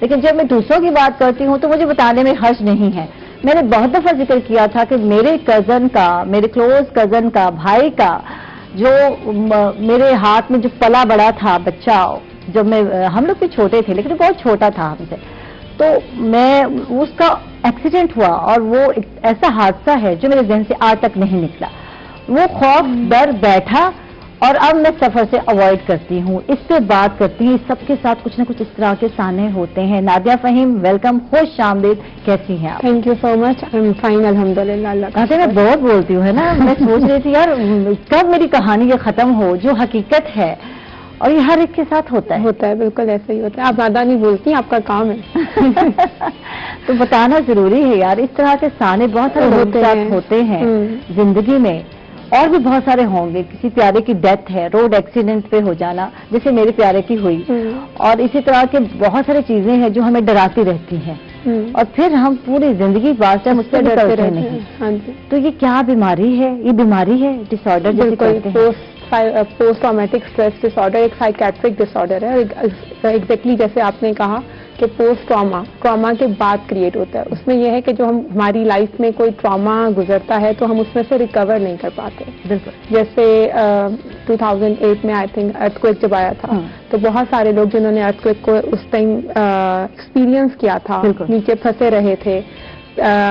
لیکن جب میں دوسروں کی بات کرتی ہوں تو مجھے بتانے میں حرج نہیں ہے. میں نے بہت دفعہ ذکر کیا تھا کہ میرے کزن کا، میرے کلوز کزن کا، بھائی کا جو میرے ہاتھ میں جو پلا بڑا تھا بچہ، جب ہم لوگ بھی چھوٹے تھے لیکن بہت چھوٹا تھا ہم سے، تو اس کا ایکسیڈنٹ ہوا اور وہ ایسا حادثہ ہے جو میرے ذہن سے آج تک نہیں نکلا. وہ خوف ڈر بیٹھا اور اب میں سفر سے اوائڈ کرتی ہوں، اس سے بات کرتی ہوں. سب کے ساتھ کچھ نہ کچھ اس طرح کے سانحے ہوتے ہیں. نادیہ فہیم، ویلکم، خوش آمدید. کیسی ہیں آپ؟ Thank you so much. I am fine الحمدللہ. اللہ کا میں بہت بولتی ہوں ہے نا. میں سوچ رہی تھی یار کب میری کہانی یہ ختم ہو جو حقیقت ہے، اور یہ ہر ایک کے ساتھ ہوتا ہے. بالکل ایسا ہی ہوتا ہے. آپ زیادہ نہیں بولتی، آپ کا کام ہے. تو بتانا ضروری ہے یار. اس طرح کے سانے بہت سارے ہوتے ہیں زندگی میں، اور بھی بہت سارے ہوں گے. کسی پیارے کی ڈیتھ ہے، روڈ ایکسیڈنٹ پہ ہو جانا جیسے میرے پیارے کی ہوئی، اور اسی طرح کے بہت ساری چیزیں ہیں جو ہمیں ڈراتی رہتی ہیں، اور پھر ہم پوری زندگی بعد سے مجھ سے ڈرتے رہتے ہیں. تو یہ کیا بیماری ہے؟ یہ بیماری ہے ڈس آرڈر جسے کہتے ہیں. Post traumatic stress dis order ایک سائیکیٹرک ڈس آرڈر ہے. ایگزیکٹلی جیسے آپ نے کہا کہ پوسٹ ٹراما کے بعد کریٹ ہوتا ہے. اس میں یہ ہے کہ جو ہماری لائف میں کوئی ٹراما گزرتا ہے تو ہم اس میں سے ریکور نہیں کر پاتے. بالکل. جیسے 2008 میں آئی تھنک ارتھ کویک جب آیا تھا تو بہت سارے لوگ جنہوں نے ارتھ کویک کو اس ٹائم ایکسپیرینس کیا تھا، نیچے پھنسے رہے تھے،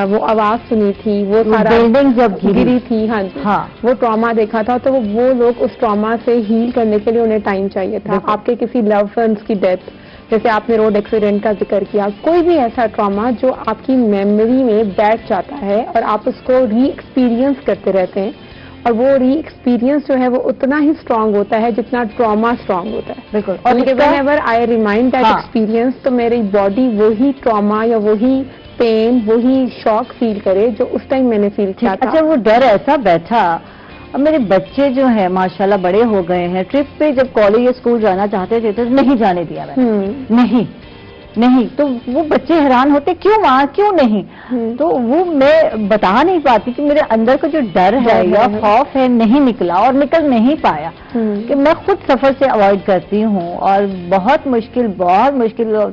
وہ آواز سنی تھی، وہ سارا بلڈنگ جب گری تھی، ہاں جی، وہ ٹراما دیکھا تھا، تو وہ لوگ اس ٹراما سے ہیل کرنے کے لیے انہیں ٹائم چاہیے تھا. آپ کے کسی لو ونس کی ڈیتھ، جیسے آپ نے روڈ ایکسیڈنٹ کا ذکر کیا، کوئی بھی ایسا ٹراما جو آپ کی میموری میں بیٹھ جاتا ہے اور آپ اس کو ری ایکسپیرینس کرتے رہتے ہیں، اور وہ ری ایکسپیرینس جو ہے وہ اتنا ہی اسٹرانگ ہوتا ہے جتنا ٹراما اسٹرانگ ہوتا ہے. بالکل. اور whenever I remind that experience تو میری باڈی وہی ٹراما یا وہی پین، وہی شاک فیل کرے جو اس ٹائم میں نے فیل کیا تھا. اچھا، وہ ڈر ایسا بیٹھا. اب میرے بچے جو ہیں ماشاءاللہ بڑے ہو گئے ہیں، ٹرپ پہ جب کالج یا اسکول جانا چاہتے تھے تو نہیں جانے دیا میں نے. نہیں تو وہ بچے حیران ہوتے کیوں وہاں کیوں نہیں. تو وہ میں بتا نہیں پاتی کہ میرے اندر کا جو ڈر ہے یا خوف ہے نہیں نکلا اور نکل نہیں پایا، کہ میں خود سفر سے اوائڈ کرتی ہوں. اور بہت مشکل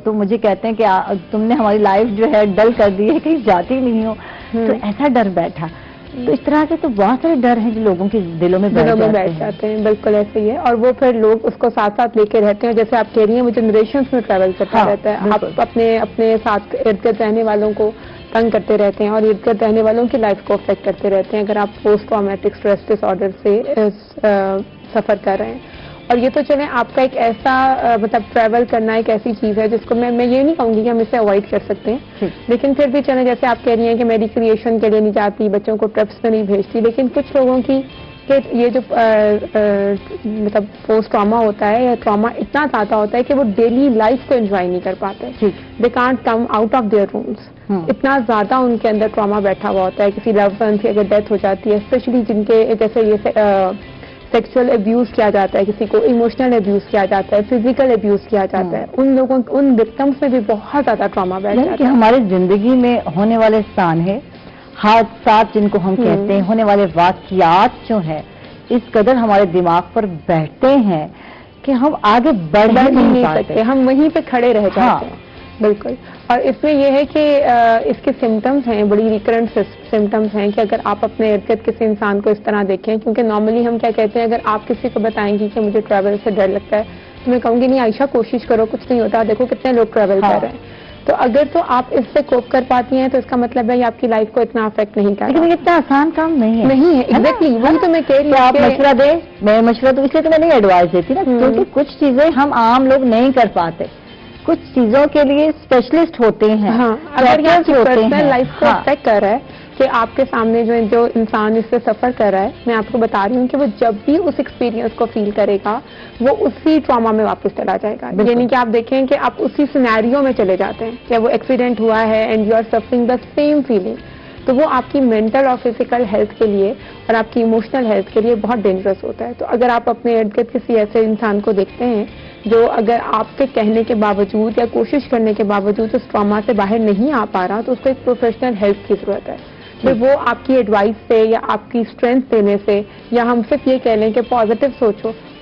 تو مجھے کہتے ہیں کہ تم نے ہماری لائف جو ہے ڈل کر دی ہے، کہیں جاتی نہیں ہو. تو ایسا ڈر بیٹھا. تو اس طرح کے تو بہت سارے ڈر ہیں جو لوگوں کے دلوں میں بیٹھ جاتے ہیں. بالکل ایسے ہی ہے. اور وہ پھر لوگ اس کو ساتھ ساتھ لے کے رہتے ہیں. جیسے آپ کہہ رہی ہیں وہ جنریشنز میں ٹریول کرتا رہتا ہے. آپ اپنے ساتھ ارد گرد رہنے والوں کو تنگ کرتے رہتے ہیں اور ارد گرد رہنے والوں کی لائف کو افیکٹ کرتے رہتے ہیں اگر آپ post traumatic stress dis order سے سفر کر رہے ہیں. اور یہ تو چلیں آپ کا ایک ایسا مطلب ٹریول کرنا ایک ایسی چیز ہے جس کو میں یہ نہیں کہوں گی کہ ہم اسے اوائڈ کر سکتے ہیں، لیکن پھر بھی چلیں جیسے آپ کہہ رہی ہیں کہ میں ریکریشن کے لیے نہیں جاتی، بچوں کو ٹرپس میں نہیں بھیجتی، لیکن کچھ لوگوں کی کہ یہ جو مطلب پوسٹ ٹراما ہوتا ہے یا ٹراما اتنا زیادہ ہوتا ہے کہ وہ ڈیلی لائف کو انجوائے نہیں کر پاتے. They can't come out of their rooms. اتنا زیادہ ان کے اندر ٹراما بیٹھا ہوا ہوتا ہے. کسی لو ون کی اگر ڈیتھ ہو جاتی ہے، اسپیشلی جن کے جیسے یہ سیکچوئل ابیوز کیا جاتا ہے، کسی کو ایموشنل ابیوز کیا جاتا ہے، فزیکل ابیوز کیا جاتا ہے، ان لوگوں ان وکٹمس میں بھی بہت زیادہ ٹراما بیٹھ جاتا ہے. کہ ہماری زندگی میں ہونے والے سانحے، حادثات جن کو ہم کہتے ہیں، ہونے والے واقعات جو ہیں اس قدر ہمارے دماغ پر بیٹھتے ہیں کہ ہم آگے بڑھ نہیں سکتے، ہم وہیں پہ کھڑے رہ جاتے ہیں. بالکل. اور اس میں یہ ہے کہ اس کے سمٹمز ہیں، بڑی ریکرنٹ سمٹمز ہیں کہ اگر آپ اپنے ارد گرد کسی انسان کو اس طرح دیکھیں، کیونکہ نارملی ہم کیا کہتے ہیں، اگر آپ کسی کو بتائیں گی کہ مجھے ٹریول سے ڈر لگتا ہے تو میں کہوں گی نہیں عائشہ کوشش کرو، کچھ نہیں ہوتا، دیکھو کتنے لوگ ٹریول کر رہے ہیں. تو اگر تو آپ اس سے کوپ کر پاتی ہیں تو اس کا مطلب ہے یہ آپ کی لائف کو اتنا افیکٹ نہیں کرتا. لیکن اتنا آسان کام نہیں ہے. ایگزیکٹلی وہی تو میں کہہ رہی ہوں. آپ مشورہ دیں، میں مشورہ تو اس لیے تو میں نہیں ایڈوائز دیتی نا، کیونکہ کچھ چیزیں ہم عام لوگ نہیں کر پاتے، کچھ چیزوں کے لیے اسپیشلسٹ ہوتے ہیں. اگر یہ آپ کی پرسنل لائف کو افیکٹ کر رہا ہے کہ آپ کے سامنے جو انسان اس سے سفر کر رہا ہے، میں آپ کو بتا رہی ہوں کہ وہ جب بھی اس ایکسپیرینس کو فیل کرے گا وہ اسی ٹراما میں واپس چلا جائے گا. یعنی کہ آپ دیکھیں کہ آپ اسی سینیریو میں چلے جاتے ہیں کہ وہ ایکسیڈنٹ ہوا ہے and you are suffering the same feeling. تو وہ آپ کی مینٹل اور فزیکل ہیلتھ کے لیے اور آپ کی ایموشنل ہیلتھ کے لیے بہت ڈینجرس ہوتا ہے. تو اگر آپ اپنے ارد گرد کسی ایسے انسان کو دیکھتے ہیں جو اگر آپ کے کہنے کے باوجود یا کوشش کرنے کے باوجود اس ٹراما سے باہر نہیں آ پا رہا، تو اس کو ایک پروفیشنل ہیلپ کی ضرورت ہے. پھر وہ آپ کی ایڈوائس سے یا آپ کی اسٹرینتھ دینے سے، یا ہم صرف یہ کہہ لیں کہ پازیٹیو سوچو،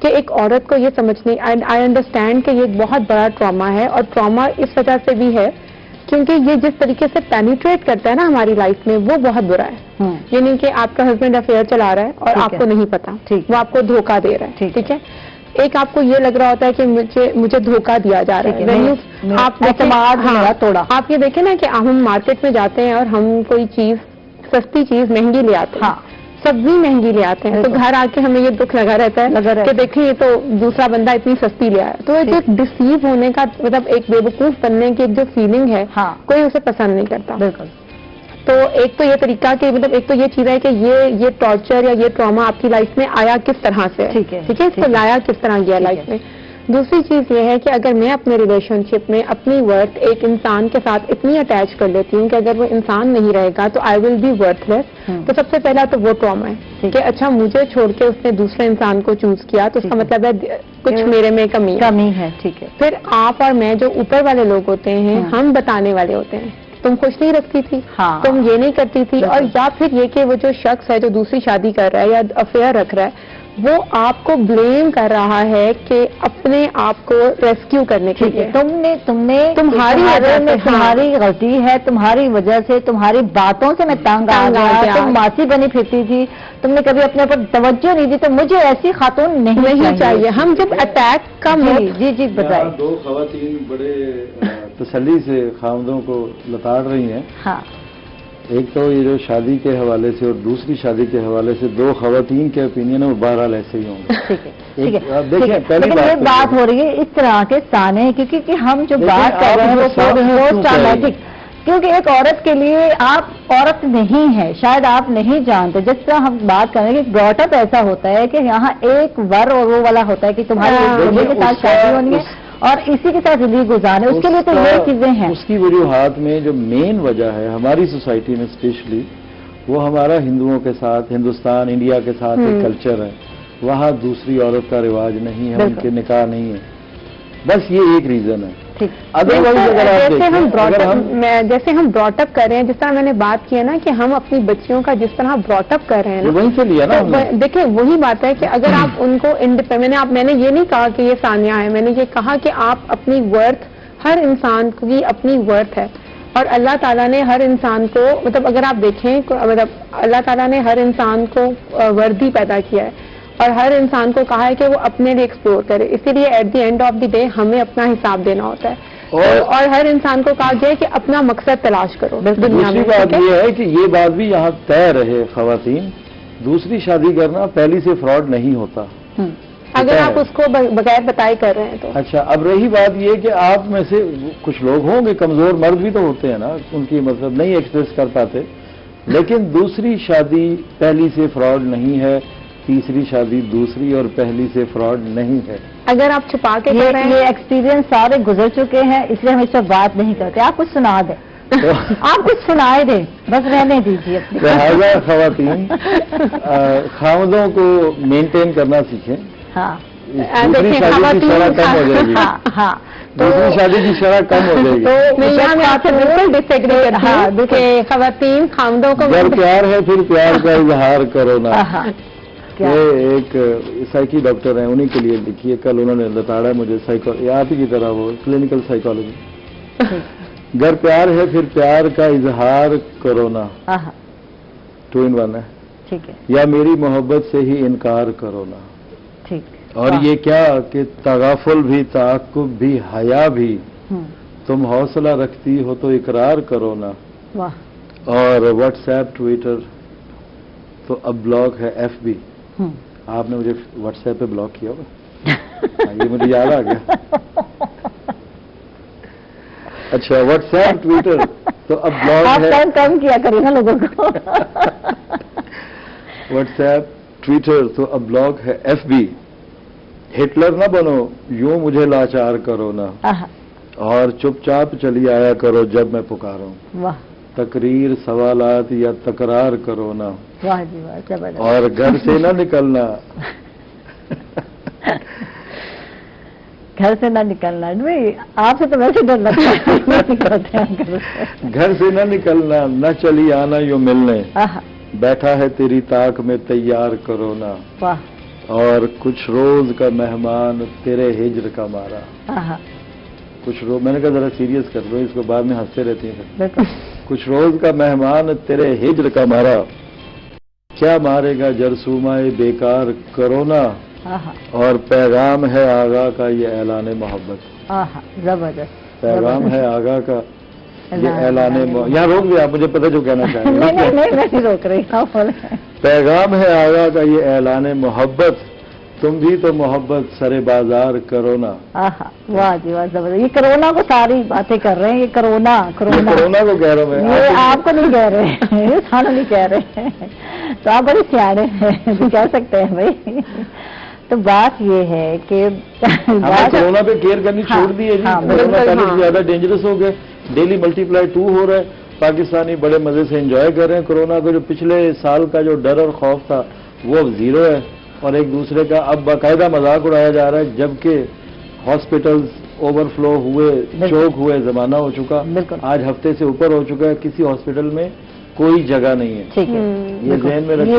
کہ ایک عورت کو یہ سمجھنے آئی انڈرسٹینڈ کہ یہ ایک بہت بڑا ٹراما ہے, اور ٹراما اس وجہ سے بھی ہے کیونکہ یہ جس طریقے سے پینیٹریٹ کرتا ہے نا ہماری لائف میں, وہ بہت برا ہے. یہ نہیں کہ آپ کا ہسبینڈ افیئر چلا رہا ہے اور آپ کو نہیں پتا, وہ آپ کو دھوکہ دے رہا ہے, ٹھیک ہے. ایک آپ کو یہ لگ رہا ہوتا ہے کہ مجھے دھوکہ دیا جا رہا ہے, آپ یہ دیکھیں نا کہ ہم مارکیٹ میں جاتے ہیں اور ہم کوئی چیز, سستی چیز مہنگی لے آتے ہیں, سبزی مہنگی لے آتے ہیں, تو گھر آ کے ہمیں یہ دکھ لگا رہتا ہے کہ دیکھیں یہ تو دوسرا بندہ اتنی سستی لے آیا. تو جو ڈسیو ہونے کا مطلب ایک بے وقوف بننے کی جو فیلنگ ہے, کوئی اسے پسند نہیں کرتا. بالکل. تو ایک تو یہ طریقہ کہ مطلب ایک تو یہ چیز ہے کہ یہ ٹارچر یا یہ ٹراما آپ کی لائف میں آیا کس طرح سے, ٹھیک ہے, اس کو لایا کس طرح گیا لائف میں. دوسری چیز یہ ہے کہ اگر میں اپنے ریلیشن شپ میں اپنی ورتھ ایک انسان کے ساتھ اتنی اٹیچ کر لیتی ہوں کہ اگر وہ انسان نہیں رہے گا تو آئی ول بی ورتھ لیس, تو سب سے پہلا تو وہ ٹراما ہے کہ اچھا مجھے چھوڑ کے اس نے دوسرے انسان کو چوز کیا, تو اس کا مطلب ہے کچھ میرے میں کمی ہے. ٹھیک ہے. پھر آپ اور میں جو اوپر والے لوگ ہوتے ہیں, ہم بتانے والے ہوتے ہیں تم خوش نہیں رکھتی تھی, تم یہ نہیں کرتی تھی, اور یا پھر یہ کہ وہ جو شخص ہے جو دوسری شادی کر رہا ہے یا افیئر رکھ رہا ہے, وہ آپ کو بلیم کر رہا ہے کہ اپنے آپ کو ریسکیو کرنے کے لیے تمہاری غلطی ہے, تمہاری وجہ سے, تمہاری باتوں سے میں تنگ آ گیا, تم ماسی بنی پھرتی تھی, تم نے کبھی اپنے اوپر توجہ نہیں دی, تو مجھے ایسی خاتون نہیں چاہیے. ہم جب اٹیک کا جی بتائیں. دو خواتین بڑے تسلی سے خاوندوں کو لتاڑ رہی ہیں. ہاں, ایک تو یہ جو شادی کے حوالے سے اور دوسری شادی کے حوالے سے دو خواتین کے اوپینین ہیں, وہ بہرحال ایسے ہی ہوں گے. ٹھیک ہے. دیکھیں پہلی بات ہو رہی ہے اس طرح کے تانے, کیونکہ ہم جو بات کر رہے ہیں وہ پوسٹ ٹرامیٹک, کیونکہ ایک عورت کے لیے آپ عورت نہیں ہے, شاید آپ نہیں جانتے. جس طرح ہم بات کر رہے ہیں کہ براٹ اپ ایسا ہوتا ہے کہ یہاں ایک ور اور وہ والا ہوتا ہے کہ تمہاری کے ساتھ شادی ہونی ہے اور اسی کے ساتھ زندگی گزارے, اس کے لیے تو یہ چیزیں ہیں. اس کی وجوہات میں جو مین وجہ ہے ہماری سوسائٹی میں اسپیشلی, وہ ہمارا ہندوؤں کے ساتھ, ہندوستان انڈیا کے ساتھ ایک کلچر ہے. وہاں دوسری عورت کا رواج نہیں ہے, ان کے نکاح نہیں ہے. بس یہ ایک ریزن ہے. جیسے ہم براٹ اپ کر رہے ہیں, جس طرح میں نے بات کی ہے نا کہ ہم اپنی بچیوں کا جس طرح براٹ اپ کر رہے ہیں وہیں سے لیا نا. دیکھیں وہی بات ہے کہ اگر آپ ان کو میں نے یہ نہیں کہا کہ یہ ثانیہ ہے, میں نے یہ کہا کہ آپ اپنی ورتھ, ہر انسان کی اپنی ورتھ ہے, اور اللہ تعالیٰ نے ہر انسان کو مطلب اگر آپ دیکھیں مطلب اللہ تعالیٰ نے ہر انسان کو وردی پیدا کیا ہے اور ہر انسان کو کہا ہے کہ وہ اپنے لیے ایکسپلور کرے. اسی لیے at the end of the day ہمیں اپنا حساب دینا ہوتا ہے, اور ہر انسان کو کہا گیا ہے کہ اپنا مقصد تلاش کرو دنیا میں. دوسری بات یہ ہے کہ یہ بات بھی یہاں طے رہے, خواتین دوسری شادی کرنا پہلی سے فراڈ نہیں ہوتا اگر آپ اس کو بغیر بتائے کر رہے ہیں تو. اچھا, اب رہی بات یہ کہ آپ میں سے کچھ لوگ ہوں گے, کمزور مرد بھی تو ہوتے ہیں نا, ان کی مطلب نہیں ایکسپریس کر پاتے, لیکن دوسری شادی پہلی سے فراڈ نہیں ہے, تیسری شادی دوسری اور پہلی سے فراڈ نہیں ہے. اگر آپ چھپا کے کر رہے ہیں, یہ ایکسپیرینس سارے گزر چکے ہیں, اس لیے ہم اس پر بات نہیں کرتے. آپ کچھ سنا دیں, آپ کچھ سنائے دیں, بس رہنے دیجیے. لہٰذا خواتین خاوندوں کو مینٹین کرنا سیکھیں. ہاں, دوسری شادی کی شرح کم ہو جائے گی. ہاں, دوسری شادی کی شرح کم ہو جائے گی. تو میں یہاں آپ سے بالکل ڈس ایگری کرتی ہوں کہ خواتین خاوندوں کو اگر پیار ہے پھر پیار کا اظہار کرو نا. یہ ایک سائیکی ڈاکٹر ہیں, انہیں کے لیے لکھی, کل انہوں نے لتاڑا مجھے آپ ہی کی طرح وہ کلینکل سائیکالوجی. اگر پیار ہے پھر پیار کا اظہار کرو نا, 2 in 1 ہے. ٹھیک ہے. یا میری محبت سے ہی انکار کرو نا. ٹھیک. اور یہ کیا کہ تغافل بھی, تعاقب بھی, حیا بھی, تم حوصلہ رکھتی ہو تو اقرار کرو نا. اور واٹس ایپ, ٹویٹر تو اب بلاک ہے, ایف بی. آپ نے مجھے واٹس ایپ پہ بلاک کیا ہوگا, یہ مجھے یاد آ گیا. اچھا, واٹس ایپ, ٹویٹر تو اب بلاک ہے. آپ کم کیا کریں نا لوگوں کو. واٹس ایپ, ٹویٹر تو اب بلاک ہے, ایف بی. ہٹلر نہ بنو, یوں مجھے لاچار کرو نا, اور چپ چاپ چلی آیا کرو جب میں پکاروں. واہ. تقریر, سوالات یا تکرار کرو نا. واہ جی واہ, زبردست. اور گھر سے نہ نکلنا. گھر سے نہ نکلنا, آپ سے تو ویسے ڈر لگتا ہے. گھر سے نہ نکلنا, نہ چلی آنا یوں ملنے, بیٹھا ہے تیری طاق میں تیار کرو نا. واہ. اور کچھ روز کا مہمان تیرے ہجر کا مارا. کچھ روز میں نے کہا ذرا سیریس کر دو اس کو, بعد میں ہنستے رہتی ہیں. کچھ روز کا مہمان تیرے ہجر کا مارا, کیا مارے گا جرثومہ بیکار کرونا, اور پیغام ہے آغا کا یہ اعلان محبت. زبردست پیغام ہے آغا کا یہ اعلان یہاں روک دیا, مجھے پتہ جو کہنا چاہیں گے. نہیں میں نہیں روک رہی ہوں. پیغام ہے آغا کا یہ اعلان محبت, تم بھی تو محبت سرے بازار کرو نا. واہ جی واہ, زبردست. یہ کرونا کو ساری باتیں کر رہے ہیں, یہ کرونا کو کہہ رہا ہوں میں, یہ آپ کو نہیں کہہ رہے ہیں, یہ سانو نہیں کہہ رہے ہیں, تو آپ بڑے سیانے ہیں کہہ سکتے ہیں بھائی. تو بات یہ ہے کہ کرونا پہ کیئر کرنی چھوڑ دی ہے. کرونا پہلے سے زیادہ ڈینجرس ہو گئے, ڈیلی ملٹی پلائی 2 ہو رہا ہے. پاکستانی بڑے مزے سے انجوائے کر رہے ہیں کرونا کو. جو پچھلے سال کا جو ڈر اور خوف تھا وہ اب 0 ہے, اور ایک دوسرے کا اب باقاعدہ مذاق اڑایا جا رہا ہے, جبکہ ہاسپٹلز اوور فلو ہوئے, چوک ہوئے, زمانہ ہو چکا. آج ہفتے سے اوپر ہو چکا ہے, کسی ہاسپٹل میں کوئی جگہ نہیں ہے. ٹھیک ہے, یہ ذہن میں رکھیں,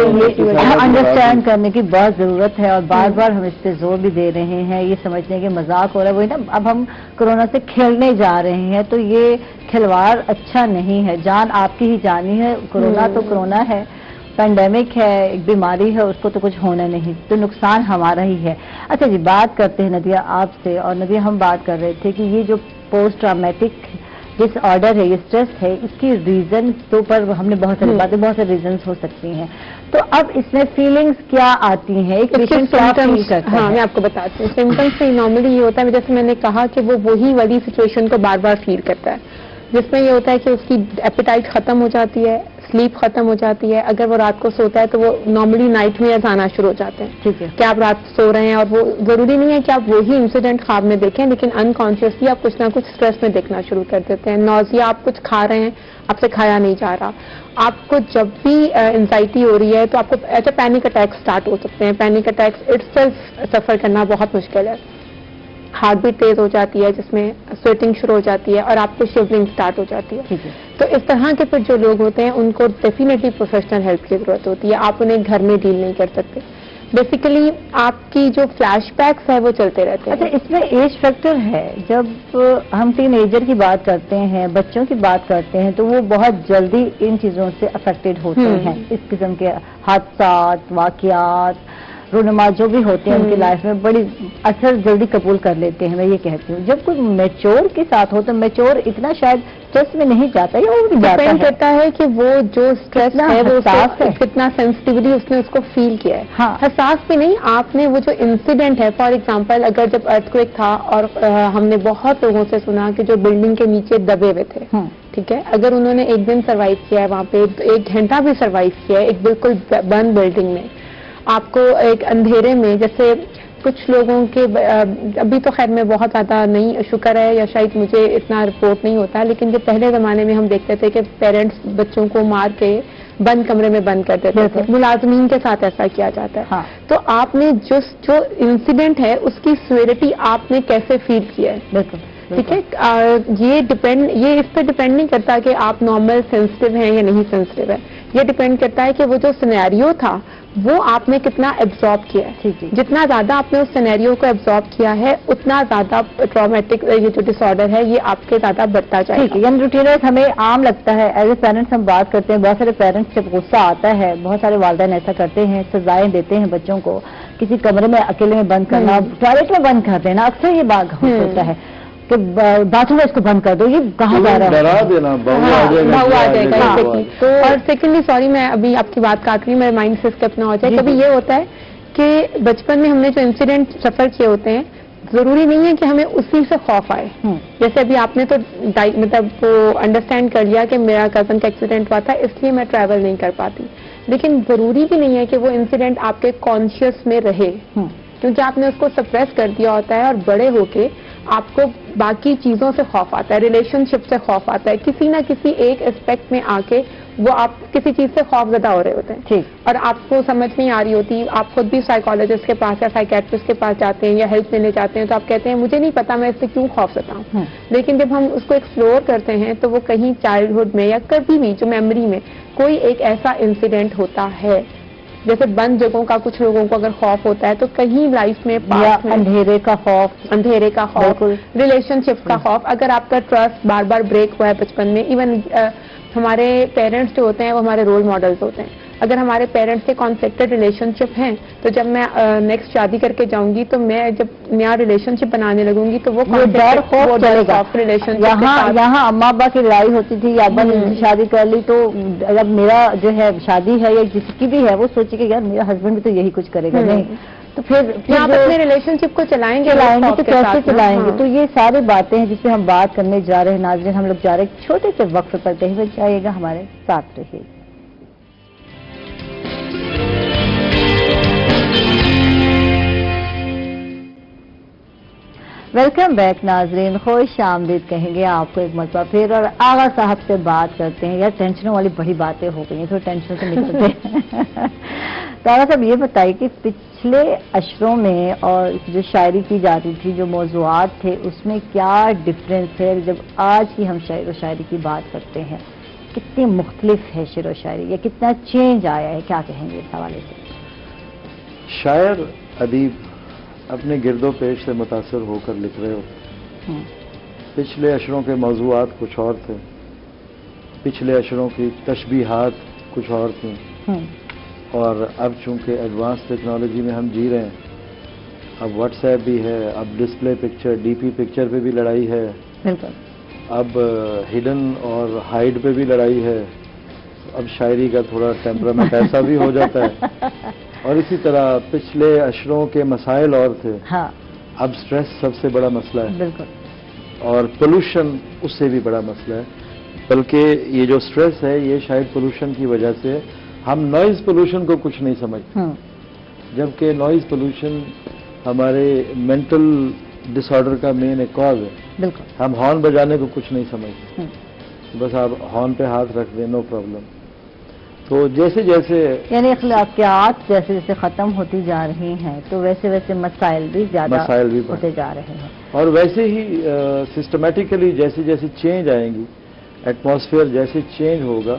انڈرسٹینڈ کرنے کی بہت ضرورت ہے, اور بار بار ہم اس پہ زور بھی دے رہے ہیں. یہ سمجھنے کہ مذاق ہو رہا ہے, وہی نا, اب ہم کرونا سے کھیلنے جا رہے ہیں, تو یہ کھلواڑ اچھا نہیں ہے. جان آپ کی ہی جانی ہے. کرونا تو کرونا ہے, پینڈیمک ہے, ایک بیماری ہے, اس کو تو کچھ ہونا نہیں, تو نقصان ہمارا ہی ہے. اچھا جی, بات کرتے ہیں ندیہ آپ سے. اور ندیہ ہم بات کر رہے تھے کہ یہ جو پوسٹ ٹرامیٹک ڈس آرڈر ہے, یہ اسٹریس ہے, اس کی ریزن کے اوپر ہم نے بہت ساری باتیں, بہت سے ریزنس ہو سکتی ہیں. تو اب اس میں فیلنگز کیا آتی ہیں, ایک پیشنٹ کیا فیل کرتا ہے؟ ہاں میں آپ کو بتاتی ہوں. سمپٹمس سے نارملی یہ ہوتا ہے, جیسے میں نے کہا کہ وہ وہی والی سچویشن کو بار بار فیل کرتا ہے, جس میں یہ ہوتا ہے کہ اس کی ایپیٹائٹ ختم ہو جاتی ہے, سلیپ ختم ہو جاتی ہے. اگر وہ رات کو سوتا ہے تو وہ نارملی نائٹ میں آنا شروع ہو جاتے ہیں. ٹھیک ہے, کہ آپ رات سو رہے ہیں, اور وہ ضروری نہیں ہے کہ آپ وہی انسیڈنٹ خواب میں دیکھیں, لیکن انکانشیسلی آپ کچھ نہ کچھ اسٹریس میں دیکھنا شروع کر دیتے ہیں. نوزیا, آپ کچھ کھا رہے ہیں, آپ سے کھایا نہیں جا رہا. آپ کو جب بھی انزائٹی ہو رہی ہے تو آپ کو ایسے پینک اٹیک سٹارٹ ہو سکتے ہیں. پینک اٹیکس اٹ سیلف سفر کرنا بہت مشکل ہے. ہارٹ بیٹ تیز ہو جاتی ہے, جس میں سویٹنگ شروع ہو جاتی ہے, اور آپ کو شیورنگ سٹارٹ ہو جاتی ہے. تو اس طرح کے پھر جو لوگ ہوتے ہیں ان کو ڈیفینیٹلی پروفیشنل ہیلپ کی ضرورت ہوتی ہے. آپ انہیں گھر میں ڈیل نہیں کر سکتے. بیسیکلی آپ کی جو فلیش بیکس ہے وہ چلتے رہتے ہیں. اچھا, اس میں ایج فیکٹر ہے. جب ہم ٹین ایجر کی بات کرتے ہیں, بچوں کی بات کرتے ہیں, تو وہ بہت جلدی ان چیزوں سے افیکٹڈ ہوتے ہیں. اس قسم کے حادثات, واقعات, رونما جو بھی ہوتے ہیں ان کی لائف میں بڑی اثر جلدی قبول کر لیتے ہیں. میں یہ کہتی ہوں, جب کوئی میچور کے ساتھ ہو تو میچور اتنا شاید اسٹریس میں نہیں جاتا, یا وہ ڈیپینڈ کرتا ہے کہ وہ جو اسٹریس ہے وہ کتنا سینسٹیولی اس نے اس کو فیل کیا ہے. حساس بھی نہیں, آپ نے وہ جو انسیڈنٹ ہے, فار ایگزامپل اگر جب ارتھ کویک تھا اور ہم نے بہت لوگوں سے سنا کہ جو بلڈنگ کے نیچے دبے ہوئے تھے, ٹھیک ہے, اگر انہوں نے ایک دن سروائیو کیا ہے وہاں پہ, 1 گھنٹہ بھی سروائیو کیا ہے ایک بالکل بند بلڈنگ میں, آپ کو ایک اندھیرے میں, جیسے کچھ لوگوں کے ابھی تو خیر میں بہت زیادہ نہیں, شکر ہے, یا شاید مجھے اتنا رپورٹ نہیں ہوتا, لیکن جو پہلے زمانے میں ہم دیکھتے تھے کہ پیرنٹس بچوں کو مار کے بند کمرے میں بند کر دیتے تھے, ملازمین کے ساتھ ایسا کیا جاتا ہے. تو آپ نے جو انسیڈنٹ ہے اس کی سیویریٹی آپ نے کیسے فیل کیا ہے, ٹھیک ہے, یہ اس پہ ڈپینڈ نہیں کرتا کہ آپ نارمل سینسٹیو ہیں یا نہیں سینسٹیو ہے. یہ ڈپینڈ کرتا ہے کہ وہ جو سینیریو تھا وہ آپ نے کتنا ایبزارب کیا ہے. جتنا زیادہ آپ نے اس سینیریو کو ایبزارب کیا ہے اتنا زیادہ ٹرامیٹک یہ جو ڈس آرڈر ہے یہ آپ کے زیادہ بڑھتا جائے گا. یعنی روٹینرز ہمیں عام لگتا ہے, ایز اے پیرنٹس ہم بات کرتے ہیں, بہت سارے پیرنٹس جب غصہ آتا ہے, بہت سارے والدین ایسا کرتے ہیں, سزائیں دیتے ہیں بچوں کو, کسی کمرے میں اکیلے میں بند کرنا, ٹوائلٹ میں بند کر دینا, اکثر یہ بات ہوتا ہے کہ باتھ روم میں اس کو بند کر دو, یہ کہاں جا رہا ہے, ڈرا دینا, بہو آ جائے گا. اور سیکنڈلی سوری میں ابھی آپ کی بات کاٹ رہی ہوں, میرے مائنڈ سے اسکپ نہ ہو جائے. کبھی یہ ہوتا ہے کہ بچپن میں ہم نے جو انسیڈنٹ سفر کیے ہوتے ہیں, ضروری نہیں ہے کہ ہمیں اسی سے خوف آئے. جیسے ابھی آپ نے تو مطلب وہ انڈرسٹینڈ کر لیا کہ میرا کزن کا ایکسیڈنٹ ہوا تھا اس لیے میں ٹریول نہیں کر پاتی, لیکن ضروری بھی نہیں ہے کہ وہ انسیڈنٹ آپ کے کانشیس میں رہے, کیونکہ آپ نے اس کو سپریس کر دیا ہوتا ہے, اور بڑے ہو کے آپ کو باقی چیزوں سے خوف آتا ہے, ریلیشن شپ سے خوف آتا ہے, کسی نہ کسی ایک اسپیکٹ میں آ کے وہ آپ کسی چیز سے خوف زدہ ہو رہے ہوتے ہیں, اور آپ کو سمجھ نہیں آ رہی ہوتی. آپ خود بھی سائیکالوجسٹ کے پاس یا سائیکیٹرسٹ کے پاس جاتے ہیں یا ہیلپ لینے جاتے ہیں, تو آپ کہتے ہیں مجھے نہیں پتا میں اس سے کیوں خوف زدہ ہوں. لیکن جب ہم اس کو ایکسپلور کرتے ہیں تو وہ کہیں چائلڈہڈ میں یا کبھی بھی جو میموری میں کوئی ایک ایسا انسیڈنٹ ہوتا ہے جیسے بند جگہوں کا کچھ لوگوں کو اگر خوف ہوتا ہے تو کہیں لائف میں یا اندھیرے کا خوف، ریلیشن شپ کا خوف، اگر آپ کا ٹرسٹ بار بار بریک ہوا ہے بچپن میں. ایون ہمارے پیرنٹس جو ہوتے ہیں وہ ہمارے رول ماڈلز ہوتے ہیں. اگر ہمارے پیرنٹس سے کانفلکٹڈ ریلیشن شپ ہیں تو جب میں نیکسٹ شادی کر کے جاؤں گی تو میں جب نیا ریلیشن شپ بنانے لگوں گی تو وہ ڈر خوف چلے گا. ریلیشن یہاں اما ابا کی لڑائی ہوتی تھی یا ابا نے شادی کر لی تو جب میرا جو ہے شادی ہے یا جس کی بھی ہے وہ سوچے کہ یار میرا ہسبینڈ بھی تو یہی کچھ کرے گا. نہیں تو پھر آپ اپنے ریلیشن شپ کو چلائیں گے تو کیسے چلائیں گے. تو یہ ساری باتیں ہیں جس پہ ہم بات کرنے جا رہے ہیں. ناظرین ہم لوگ جا رہے ہیں چھوٹے سے وقت پر، کہیں پر جائیے گا ہمارے ساتھ رہیے. ویلکم بیک ناظرین، خوش آمدید کہیں گے آپ کو ایک مرتبہ پھر. اور آغا صاحب سے بات کرتے ہیں. یار ٹینشنوں والی بڑی باتیں ہو گئی ہیں، تھوڑی ٹینشن سے نکلتے ہیں. تو آغا صاحب یہ بتائیے کہ پچھلے اشروں میں اور جو شاعری کی جاتی تھی، جو موضوعات تھے، اس میں کیا ڈفرینس ہے جب آج کی ہم شعر و شاعری کی بات کرتے ہیں؟ کتنی مختلف ہے شعر و شاعری یا کتنا چینج آیا ہے؟ کیا کہیں گے اس حوالے سے؟ شاعر ادیب اپنے گرد و پیش سے متاثر ہو کر لکھ رہے ہوتے. پچھلے اشروں کے موضوعات کچھ اور تھے، پچھلے اشروں کی تشبیہات کچھ اور تھیں، اور اب چونکہ ایڈوانس ٹیکنالوجی میں ہم جی رہے ہیں، اب واٹس ایپ بھی ہے، اب display picture D P picture پہ بھی لڑائی ہے، اب ہڈن اور ہائڈ پہ بھی لڑائی ہے. اب شاعری کا تھوڑا ٹیمپرامنٹ ایسا بھی ہو جاتا ہے. اور اسی طرح پچھلے اشروں کے مسائل اور تھے، اب سٹریس سب سے بڑا مسئلہ ہے. بالکل. اور پولوشن اس سے بھی بڑا مسئلہ ہے. بلکہ یہ جو سٹریس ہے یہ شاید پولوشن کی وجہ سے ہم نوائز پولوشن کو کچھ نہیں سمجھتے، جبکہ نوائز پولوشن ہمارے مینٹل ڈس آرڈر کا مین ایک کاز ہے. بالکل. ہم ہارن بجانے کو کچھ نہیں سمجھتے، بس آپ ہارن پہ ہاتھ رکھ دیں، نو پرابلم. تو جیسے جیسے یعنی اخلاقیات جیسے جیسے ختم ہوتی جا رہی ہیں تو ویسے ویسے مسائل بھی زیادہ ہوتے جا رہے ہیں. اور ویسے ہی سسٹمیٹیکلی جیسے جیسے چینج آئیں گی، ایٹماسفیئر جیسے چینج ہوگا،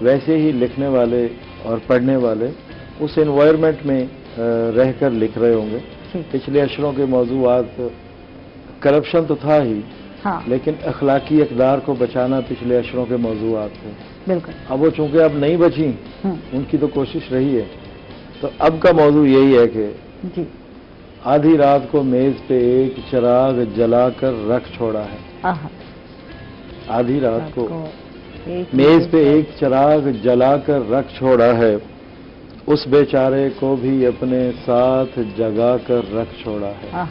ویسے ہی لکھنے والے اور پڑھنے والے اس انوائرمنٹ میں رہ کر لکھ رہے ہوں گے. پچھلے اشروں کے موضوعات کرپشن تو تھا ہی، لیکن اخلاقی اقدار کو بچانا پچھلے اشروں کے موضوعات تھے. بالکل. اب وہ چونکہ اب نہیں بچی، ان کی تو کوشش رہی ہے. تو اب کا موضوع یہی ہے کہ آدھی رات کو میز پہ ایک چراغ جلا کر رکھ چھوڑا ہے. آدھی رات کو میز پہ ایک چراغ جلا کر رکھ چھوڑا ہے، اس بیچارے کو بھی اپنے ساتھ جگا کر رکھ چھوڑا ہے.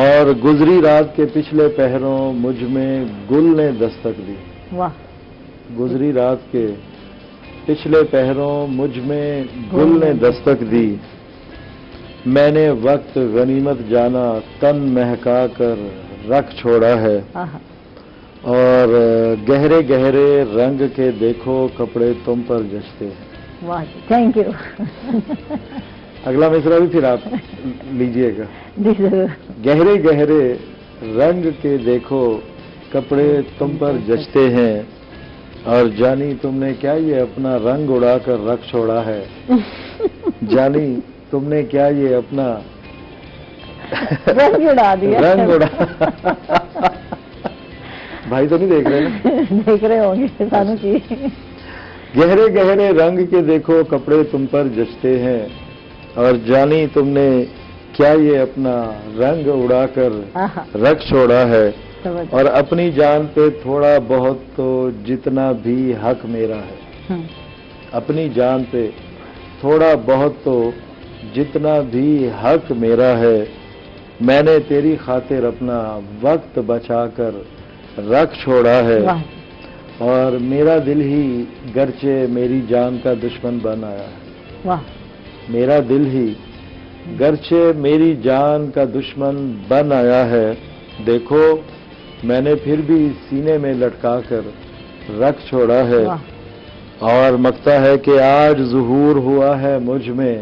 اور گزری رات کے پچھلے پہروں مجھ میں گل نے دستک دی. واہ. گزری رات کے پچھلے پہروں مجھ میں گل نے دستک دی، میں نے وقت غنیمت جانا تن مہکا کر رکھ چھوڑا ہے. اور گہرے گہرے رنگ کے دیکھو کپڑے تم پر جچتے ہیں. واہ، تھینک یو. اگلا مصرع بھی پھر آپ لیجئے گا. گہرے گہرے رنگ کے دیکھو کپڑے تم پر جچتے ہیں، اور جانی تم نے کیا یہ اپنا رنگ اڑا کر رکھ چھوڑا ہے. جانی تم نے کیا یہ اپنا رنگ اڑا دیا. رنگ اڑا. بھائی تو نہیں دیکھ رہے نا؟ دیکھ رہے ہوں گے سانو کی. گہرے گہرے رنگ کے دیکھو کپڑے تم پر جچتے ہیں، اور جانی تم نے کیا یہ اپنا رنگ اڑا کر رکھ چھوڑا ہے. اور اپنی جان پہ تھوڑا بہت تو جتنا بھی حق میرا ہے. اپنی جان پہ تھوڑا بہت تو جتنا بھی حق میرا ہے، میں نے تیری خاطر اپنا وقت بچا کر رکھ چھوڑا ہے. اور میرا دل ہی گرچہ میری جان کا دشمن بن آیا ہے. میرا دل ہی گرچہ میری جان کا دشمن بن آیا ہے، دیکھو میں نے پھر بھی سینے میں لٹکا کر رکھ چھوڑا ہے. اور مکتا ہے کہ آج ظہور ہوا ہے مجھ میں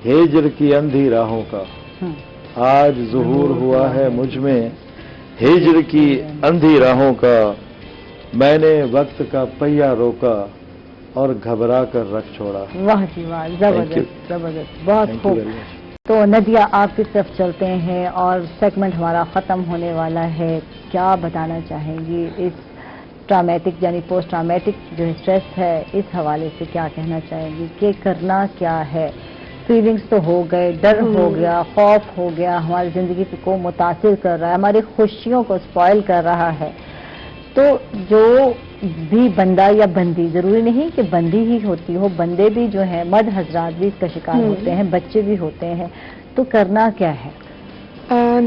ہجر کی اندھی راہوں کا. آج ظہور ہوا ہے مجھ میں ہجر کی اندھی راہوں کا. میں نے وقت کا پہیا روکا اور گھبرا کر رکھ چھوڑا. واہ جی واہ، زبردست زبردست، بہت Thank you خوب. very much. تو ندیہ آپ کی طرف چلتے ہیں اور سیگمنٹ ہمارا ختم ہونے والا ہے. کیا بتانا چاہیں گی اس ٹرامیٹک یعنی پوسٹ ٹرامیٹک جو اسٹریس ہے، اس حوالے سے کیا کہنا چاہیں گی کہ کرنا کیا ہے؟ فیلنگز تو ہو گئے، ڈر ہو گیا، خوف ہو گیا، ہماری زندگی کو متاثر کر رہا ہے، ہماری خوشیوں کو اسپوائل کر رہا ہے. تو جو بھی بندہ یا بندی، ضروری نہیں کہ بندی ہی ہوتی ہو، بندے بھی جو ہیں، مرد حضرات بھی اس کا شکار ہوتے ہیں، بچے بھی ہوتے ہیں، تو کرنا کیا ہے؟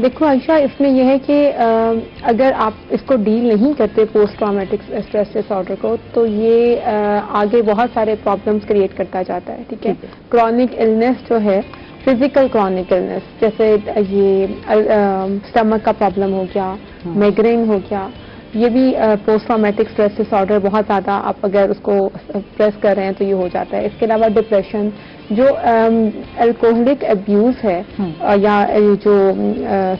دیکھو عائشہ، اس میں یہ ہے کہ اگر آپ اس کو ڈیل نہیں کرتے post traumatic stress dis order کو، تو یہ آگے بہت سارے پرابلمس کریٹ کرتا جاتا ہے. ٹھیک ہے، کرونک النس جو ہے، فزیکل کرونک النس، جیسے یہ اسٹمک کا پرابلم ہو گیا، مائگرین ہو گیا، یہ بھی post traumatic stress dis order بہت زیادہ آپ اگر اس کو پریس کر رہے ہیں تو یہ ہو جاتا ہے. اس کے علاوہ ڈپریشن، جو الکوہلک ابیوز ہے یا جو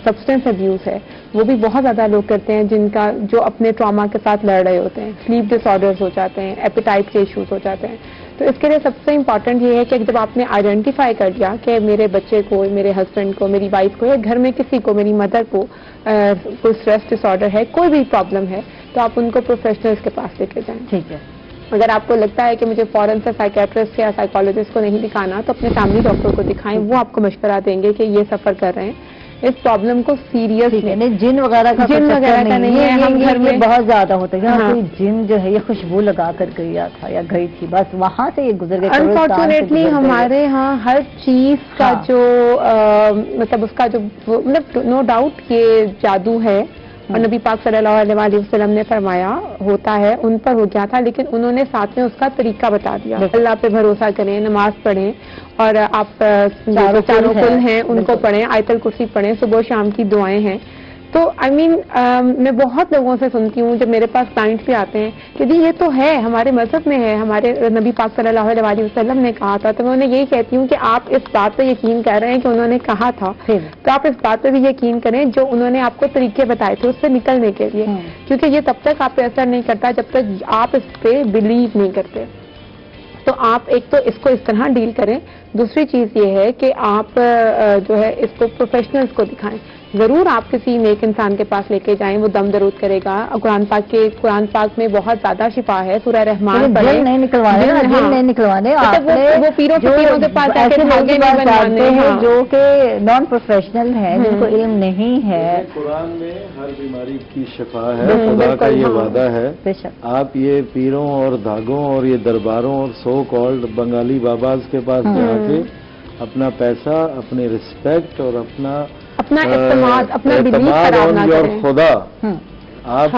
سبسٹینس ابیوز ہے، وہ بھی بہت زیادہ لوگ کرتے ہیں، جن کا جو اپنے ٹراما کے ساتھ لڑ رہے ہوتے ہیں. سلیپ ڈس آرڈرز ہو جاتے ہیں، ایپیٹائٹ کے ایشوز ہو جاتے ہیں. تو اس کے لیے سب سے امپورٹنٹ یہ ہے کہ جب آپ نے آئیڈینٹیفائی کر لیا کہ میرے بچے کو، میرے ہسبینڈ کو، میری وائف کو، یا گھر میں کسی کو، میری مدر کو کوئی اسٹریس ڈس آرڈر ہے، کوئی بھی پرابلم ہے، تو آپ ان کو پروفیشنلز کے پاس لے کے جائیں. ٹھیک ہے. اگر آپ کو لگتا ہے کہ مجھے فوراً سے سائیکیٹرسٹ یا سائیکالوجسٹ کو نہیں دکھانا، تو اپنے فیملی ڈاکٹر کو دکھائیں. وہ آپ کو مشورہ دیں گے کہ یہ سفر کر رہے ہیں، اس پرابلم کو سیریس جن وغیرہ کا نہیں ہے. ہم گھر میں بہت زیادہ ہوتا ہے. کوئی جن جو ہے یہ خوشبو لگا کر گیا تھا یا گئی تھی، بس وہاں سے یہ گزر گئے. انفارچونیٹلی ہمارے ہاں ہر چیز کا جو مطلب اس کا جو مطلب نو ڈاؤٹ یہ جادو ہے، اور نبی پاک صلی اللہ علیہ وسلم نے فرمایا ہوتا ہے، ان پر ہو گیا تھا، لیکن انہوں نے ساتھ میں اس کا طریقہ بتا دیا. اللہ پہ بھروسہ کریں، نماز پڑھیں، اور آپ چاروں کل ہیں ان کو پڑھیں، آیت الکرسی پڑھیں، صبح شام کی دعائیں ہیں. تو میں بہت لوگوں سے سنتی ہوں، جب میرے پاس کلائنٹس بھی آتے ہیں کہ جی یہ تو ہے، ہمارے مذہب میں ہے، ہمارے نبی پاک صلی اللہ علیہ وسلم نے کہا تھا. تو میں انہیں یہی کہتی ہوں کہ آپ اس بات پہ یقین کر رہے ہیں کہ انہوں نے کہا تھا، تو آپ اس بات پہ بھی یقین کریں جو انہوں نے آپ کو طریقے بتائے تھے اس سے نکلنے کے لیے، کیونکہ یہ تب تک آپ پہ اثر نہیں کرتا جب تک آپ اس پہ بلیو نہیں کرتے. تو آپ ایک تو اس کو اس طرح ڈیل کریں. دوسری چیز یہ ہے کہ آپ جو ہے اس کو پروفیشنلز کو دکھائیں. ضرور آپ کسی نیک انسان کے پاس لے کے جائیں، وہ دم درود کرے گا. قرآن پاک میں بہت زیادہ شفا ہے. سورہ رحمان پڑھیں. نہیں نکلوانے وہ پیروں کے پاس جاتے ہیں جو کہ نان پروفیشنل ہیں، جن کو علم نہیں ہے. قرآن میں ہر بیماری کی شفا ہے، خدا کا یہ وعدہ ہے. آپ یہ پیروں اور دھاگوں اور یہ درباروں اور سو کالڈ بنگالی باباز کے پاس جا کے اپنا پیسہ، اپنی رسپیکٹ اور اپنا اعتماد، اپنا آن یور خدا، آپ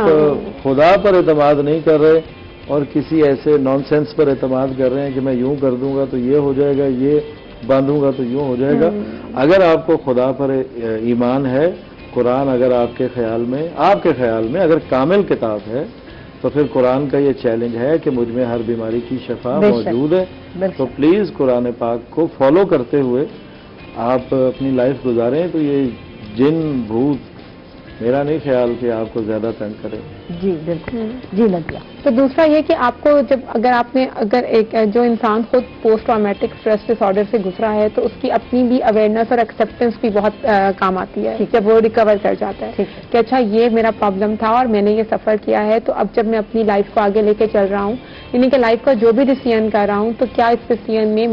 خدا پر اعتماد نہیں کر رہے اور کسی ایسے نان سینس پر اعتماد کر رہے ہیں کہ میں یوں کر دوں گا تو یہ ہو جائے گا، یہ باندھوں گا تو یوں ہو جائے گا. اگر آپ کو خدا پر ایمان ہے، قرآن اگر آپ کے خیال میں اگر کامل کتاب ہے، تو پھر قرآن کا یہ چیلنج ہے کہ مجھ میں ہر بیماری کی شفا موجود ہے. تو پلیز قرآن پاک کو فالو کرتے ہوئے آپ اپنی لائف گزاریں. تو یہ جن بھوت میرا نہیں خیال کہ آپ کو زیادہ تنگ کرے. جی بالکل. جی ندیہ. تو دوسرا یہ کہ آپ کو اگر ایک جو انسان خود post traumatic stress dis order سے گزرا ہے، تو اس کی اپنی بھی اویئرنیس اور ایکسیپٹنس بھی بہت کام آتی ہے جب وہ ریکور کر جاتا ہے کہ اچھا یہ میرا پرابلم تھا اور میں نے یہ سفر کیا ہے. تو اب جب میں اپنی لائف کو آگے لے کے چل رہا ہوں، یعنی کہ لائف کا جو بھی ڈیسیژن کر رہا ہوں، تو کیا اس ڈیسیژن میں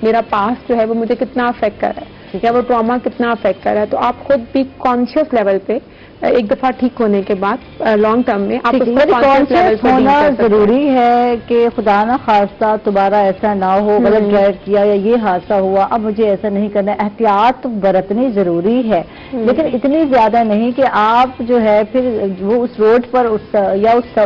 میرا پاسٹ جو ہے وہ مجھے کتنا افیکٹ کر رہا ہے، یا وہ ٹراما کتنا افیکٹ کر رہا ہے. تو آپ خود بھی کانشیس لیول پہ ایک دفعہ ٹھیک ہونے کے بعد لانگ ٹرم میں آپ کانشیس ہونا ضروری ہے کہ خدا نہ خواستہ دوبارہ ایسا نہ ہو، غلط ڈرائیو کیا یا یہ حادثہ ہوا، اب مجھے ایسا نہیں کرنا. احتیاط برتنی ضروری ہے، لیکن اتنی زیادہ نہیں کہ آپ جو ہے پھر وہ اس روڈ پر یا اس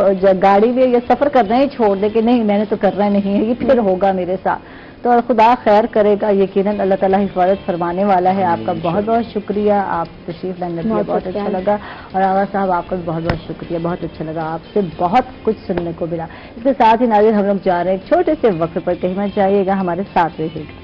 گاڑی میں یا سفر کرنا ہی چھوڑ دے کہ نہیں میں نے تو کرنا نہیں ہے، یہ پھر ہوگا میرے ساتھ. تو خدا خیر کرے گا، یقیناً اللہ تعالیٰ حفاظت فرمانے والا ہے. آپ کا بہت بہت شکریہ، آپ تشریف لائیں. بہت اچھا لگا. اور آغا صاحب آپ کا بھی بہت بہت شکریہ، بہت اچھا لگا، آپ سے بہت کچھ سننے کو ملا. اس کے ساتھ ہی ناظرین ہم لوگ جا رہے ہیں ایک چھوٹے سے وقت پر، کہیں مت جائیے گا، ہمارے ساتھ رہیے گا.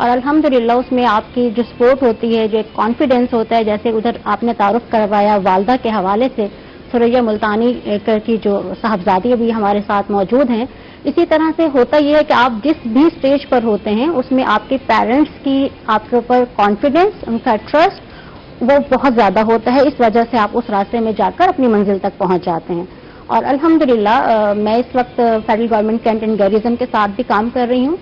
اور الحمدللہ اس میں آپ کی جو سپورٹ ہوتی ہے, جو ایک کانفیڈینس ہوتا ہے, جیسے ادھر آپ نے تعارف کروایا والدہ کے حوالے سے, ثریا ملتانی کی جو صاحبزادی ابھی ہمارے ساتھ موجود ہیں, اسی طرح سے ہوتا یہ ہے کہ آپ جس بھی اسٹیج پر ہوتے ہیں اس میں آپ کے پیرنٹس کی آپ کے اوپر کانفیڈینس, ان کا ٹرسٹ وہ بہت زیادہ ہوتا ہے. اس وجہ سے آپ اس راستے میں جا کر اپنی منزل تک پہنچ جاتے ہیں. اور الحمدللہ میں اس وقت federal government cantt and garrison کے ساتھ بھی کام کر رہی ہوں.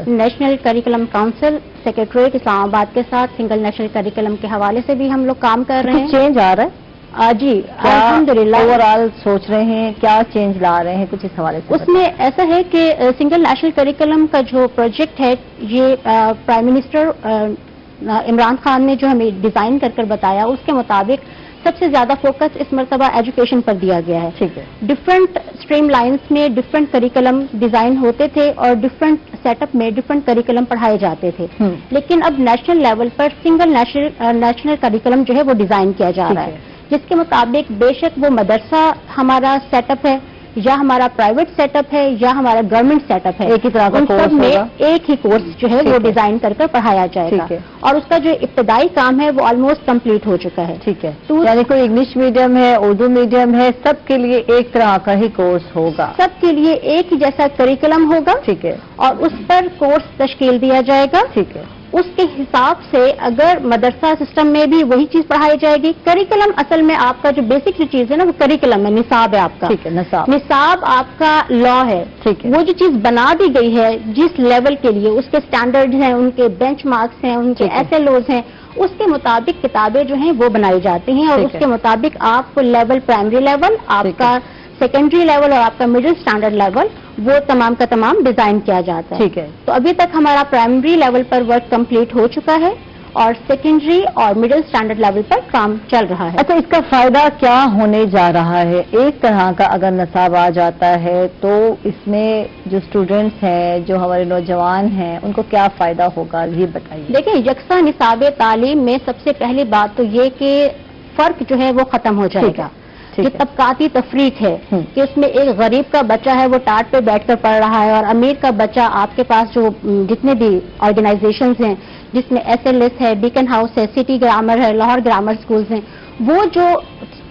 National curriculum council secretariat Islamabad کے ساتھ سنگل نیشنل کریکولم کے حوالے سے بھی ہم لوگ کام کر رہے ہیں. چینج آ رہا ہے جی الحمدللہ. اوور آل سوچ رہے ہیں کیا چینج لا رہے ہیں, کچھ اس حوالے سے اس میں ایسا ہے کہ سنگل نیشنل کریکولم کا جو پروجیکٹ ہے یہ پرائم منسٹر عمران خان نے جو ہمیں ڈیزائن کر بتایا, اس کے مطابق سب سے زیادہ فوکس اس مرتبہ ایجوکیشن پر دیا گیا ہے. ٹھیک ہے. ڈفرنٹ اسٹریم لائنس میں ڈفرنٹ کریکولم ڈیزائن ہوتے تھے اور ڈفرنٹ سیٹ اپ میں ڈفرنٹ کریکولم پڑھائے جاتے تھے, لیکن اب نیشنل لیول پر سنگل نیشنل کریکولم جو ہے وہ ڈیزائن کیا جا رہا ہے, جس کے مطابق بے شک وہ مدرسہ ہمارا سیٹ اپ ہے یا ہمارا پرائیویٹ سیٹ اپ ہے یا ہمارا گورنمنٹ سیٹ اپ ہے, ایک ہی طرح کا سب میں ایک ہی کورس جو ہے وہ ڈیزائن کر پڑھایا جائے گا. اور اس کا جو ابتدائی کام ہے وہ آلموسٹ کمپلیٹ ہو چکا ہے. ٹھیک ہے. یعنی کوئی انگلش میڈیم ہے, اردو میڈیم ہے, سب کے لیے ایک طرح کا ہی کورس ہوگا, سب کے لیے ایک ہی جیسا کریکولم ہوگا. ٹھیک ہے. اور اس پر کورس تشکیل دیا جائے گا. ٹھیک ہے. اس کے حساب سے اگر مدرسہ سسٹم میں بھی وہی چیز پڑھائی جائے گی. کریکولم اصل میں آپ کا جو بیسک جو چیز ہے نا وہ کریکولم ہے, نصاب ہے آپ کا. ٹھیک ہے. نصاب آپ کا لا ہے. ٹھیک ہے. وہ جو چیز بنا دی گئی ہے جس لیول کے لیے, اس کے سٹینڈرڈ ہیں, ان کے بینچ مارکس ہیں, ان کے SLOs ہیں, اس کے مطابق کتابیں جو ہیں وہ بنائی جاتی ہیں. اور اس کے مطابق آپ لیول پرائمری لیول, آپ کا سیکنڈری لیول اور آپ کا مڈل اسٹینڈرڈ لیول وہ تمام کا تمام ڈیزائن کیا جاتا ہے. ٹھیک ہے. تو ابھی تک ہمارا پرائمری لیول پر ورک کمپلیٹ ہو چکا ہے اور سیکنڈری اور مڈل اسٹینڈرڈ لیول پر کام چل رہا ہے. اچھا, اس کا فائدہ کیا ہونے جا رہا ہے؟ ایک طرح کا اگر نصاب آ جاتا ہے تو اس میں جو اسٹوڈینٹس ہیں, جو ہمارے نوجوان ہیں, ان کو کیا فائدہ ہوگا, یہ بتائیے. دیکھیں, یکساں نصاب تعلیم میں سب سے پہلی بات تو یہ کہ فرق جو ہے وہ ختم ہو جائے گا. جو طبقاتی تفریق ہے کہ اس میں ایک غریب کا بچہ ہے وہ ٹاٹ پہ بیٹھ کر پڑھ رہا ہے اور امیر کا بچہ, آپ کے پاس جو جتنے بھی آرگنائزیشنز ہیں جس میں SLS ہے, بیکن ہاؤس ہے, سٹی گرامر ہے, لاہور گرامر سکولز ہیں, وہ جو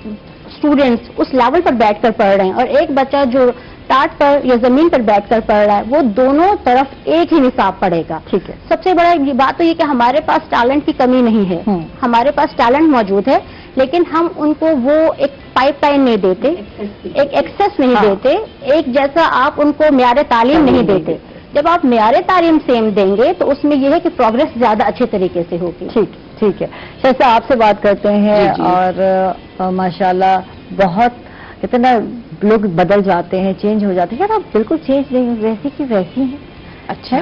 اسٹوڈینٹس اس لیول پر بیٹھ کر پڑھ رہے ہیں اور ایک بچہ جو ٹاٹ پر یا زمین پر بیٹھ کر پڑھ رہا ہے, وہ دونوں طرف ایک ہی نصاب پڑھے گا. ٹھیک ہے. سب سے بڑا بات تو یہ کہ ہمارے پاس ٹیلنٹ کی کمی نہیں ہے, ہمارے پاس ٹیلنٹ موجود ہے, لیکن ہم ان کو وہ ایک پائپ لائن نہیں دیتے, ایک ایکسیس نہیں دیتے, ایک جیسا آپ ان کو معیار تعلیم نہیں دیتے. جب آپ معیار تعلیم سیم دیں گے تو اس میں یہ ہے کہ پروگرس زیادہ اچھے طریقے سے ہوگی. ٹھیک ہے. شہزاد آپ سے بات کرتے ہیں. اور ماشاءاللہ بہت کتنا لوگ بدل جاتے ہیں, چینج ہو جاتے ہیں. یار آپ بالکل چینج نہیں, ویسی کی ویسی ہیں. اچھا,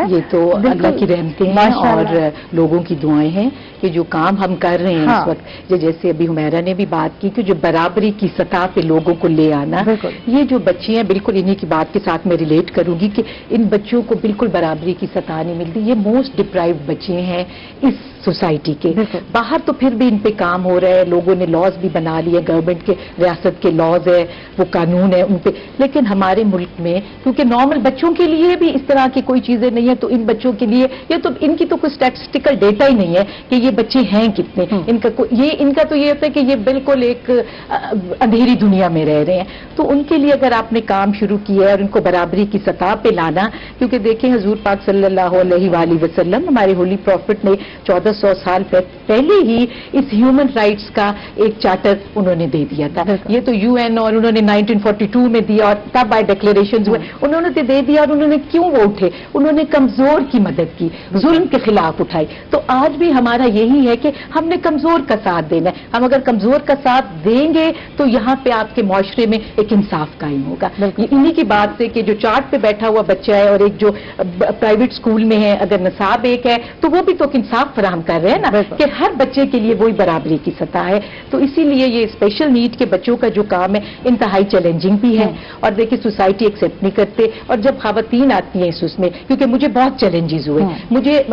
یہ تو اللہ کی رحمتیں ہیں اور لوگوں کی دعائیں ہیں کہ جو کام ہم کر رہے ہیں اس وقت, جیسے ابھی حمیرہ نے بھی بات کی کہ جو برابری کی سطح پہ لوگوں کو لے آنا, یہ جو بچے ہیں بالکل انہی کی بات کے ساتھ میں ریلیٹ کروں گی کہ ان بچوں کو بالکل برابری کی سطح نہیں ملتی. یہ موسٹ ڈپرائیوڈ بچے ہیں اس سوسائٹی کے. باہر تو پھر بھی ان پہ کام ہو رہا ہے, لوگوں نے لاز بھی بنا لیے, گورنمنٹ کے ریاست کے لاز ہے, وہ قانون ہے ان پہ, لیکن ہمارے ملک میں کیونکہ نارمل بچوں کے لیے بھی اس طرح کی کوئی چیزیں نہیں ہے, تو ان بچوں کے لیے یہ تو ان کی تو کوئی اسٹیٹسٹیکل ڈیٹا ہی نہیں ہے کہ یہ بچے ہیں کتنے. ان کا تو یہ ہوتا ہے کہ یہ بالکل ایک اندھیری دنیا میں رہ رہے ہیں. تو ان کے لیے اگر آپ نے کام شروع کیا ہے اور ان کو برابری کی سطح پہ لانا, کیونکہ دیکھیں حضور پاک صلی اللہ علیہ وآلہ وسلم ہمارے ہولی پروفٹ نے 1400 سال پہلے ہی اس ہیومن رائٹس کا ایک چارٹر انہوں نے دے دیا تھا. یہ تو UN اور انہوں نے 1942 میں دیا اور تب بائی ڈکلیریشنز ہوئے, انہوں نے دے دیا. اور انہوں نے کیوں وہ اٹھے, انہوں نے کمزور کی مدد کی, ظلم کے خلاف اٹھائی. تو آج بھی ہمارا یہی ہے کہ ہم نے کمزور کا ساتھ دینا ہے. ہم اگر کمزور کا ساتھ دیں گے تو یہاں پہ آپ کے معاشرے میں ایک انصاف قائم ہوگا. انہی کی بات سے کہ جو چارٹ پہ بیٹھا ہوا بچہ ہے اور ایک جو پرائیویٹ اسکول میں ہے, اگر نصاب ایک ہے تو وہ بھی تو انصاف فراہم کر رہے ہیں نا کہ ہر بچے کے لیے وہی برابری کی سطح ہے. تو اسی لیے یہ اسپیشل نیڈ کے بچوں کا جو کام ہے انتہائی چیلنجنگ بھی ہے. اور دیکھیں سوسائٹی ایکسیپٹ نہیں کرتے, اور جب خواتین آتی ہیں اس میں, کیونکہ مجھے بہت چیلنجز ہوئے,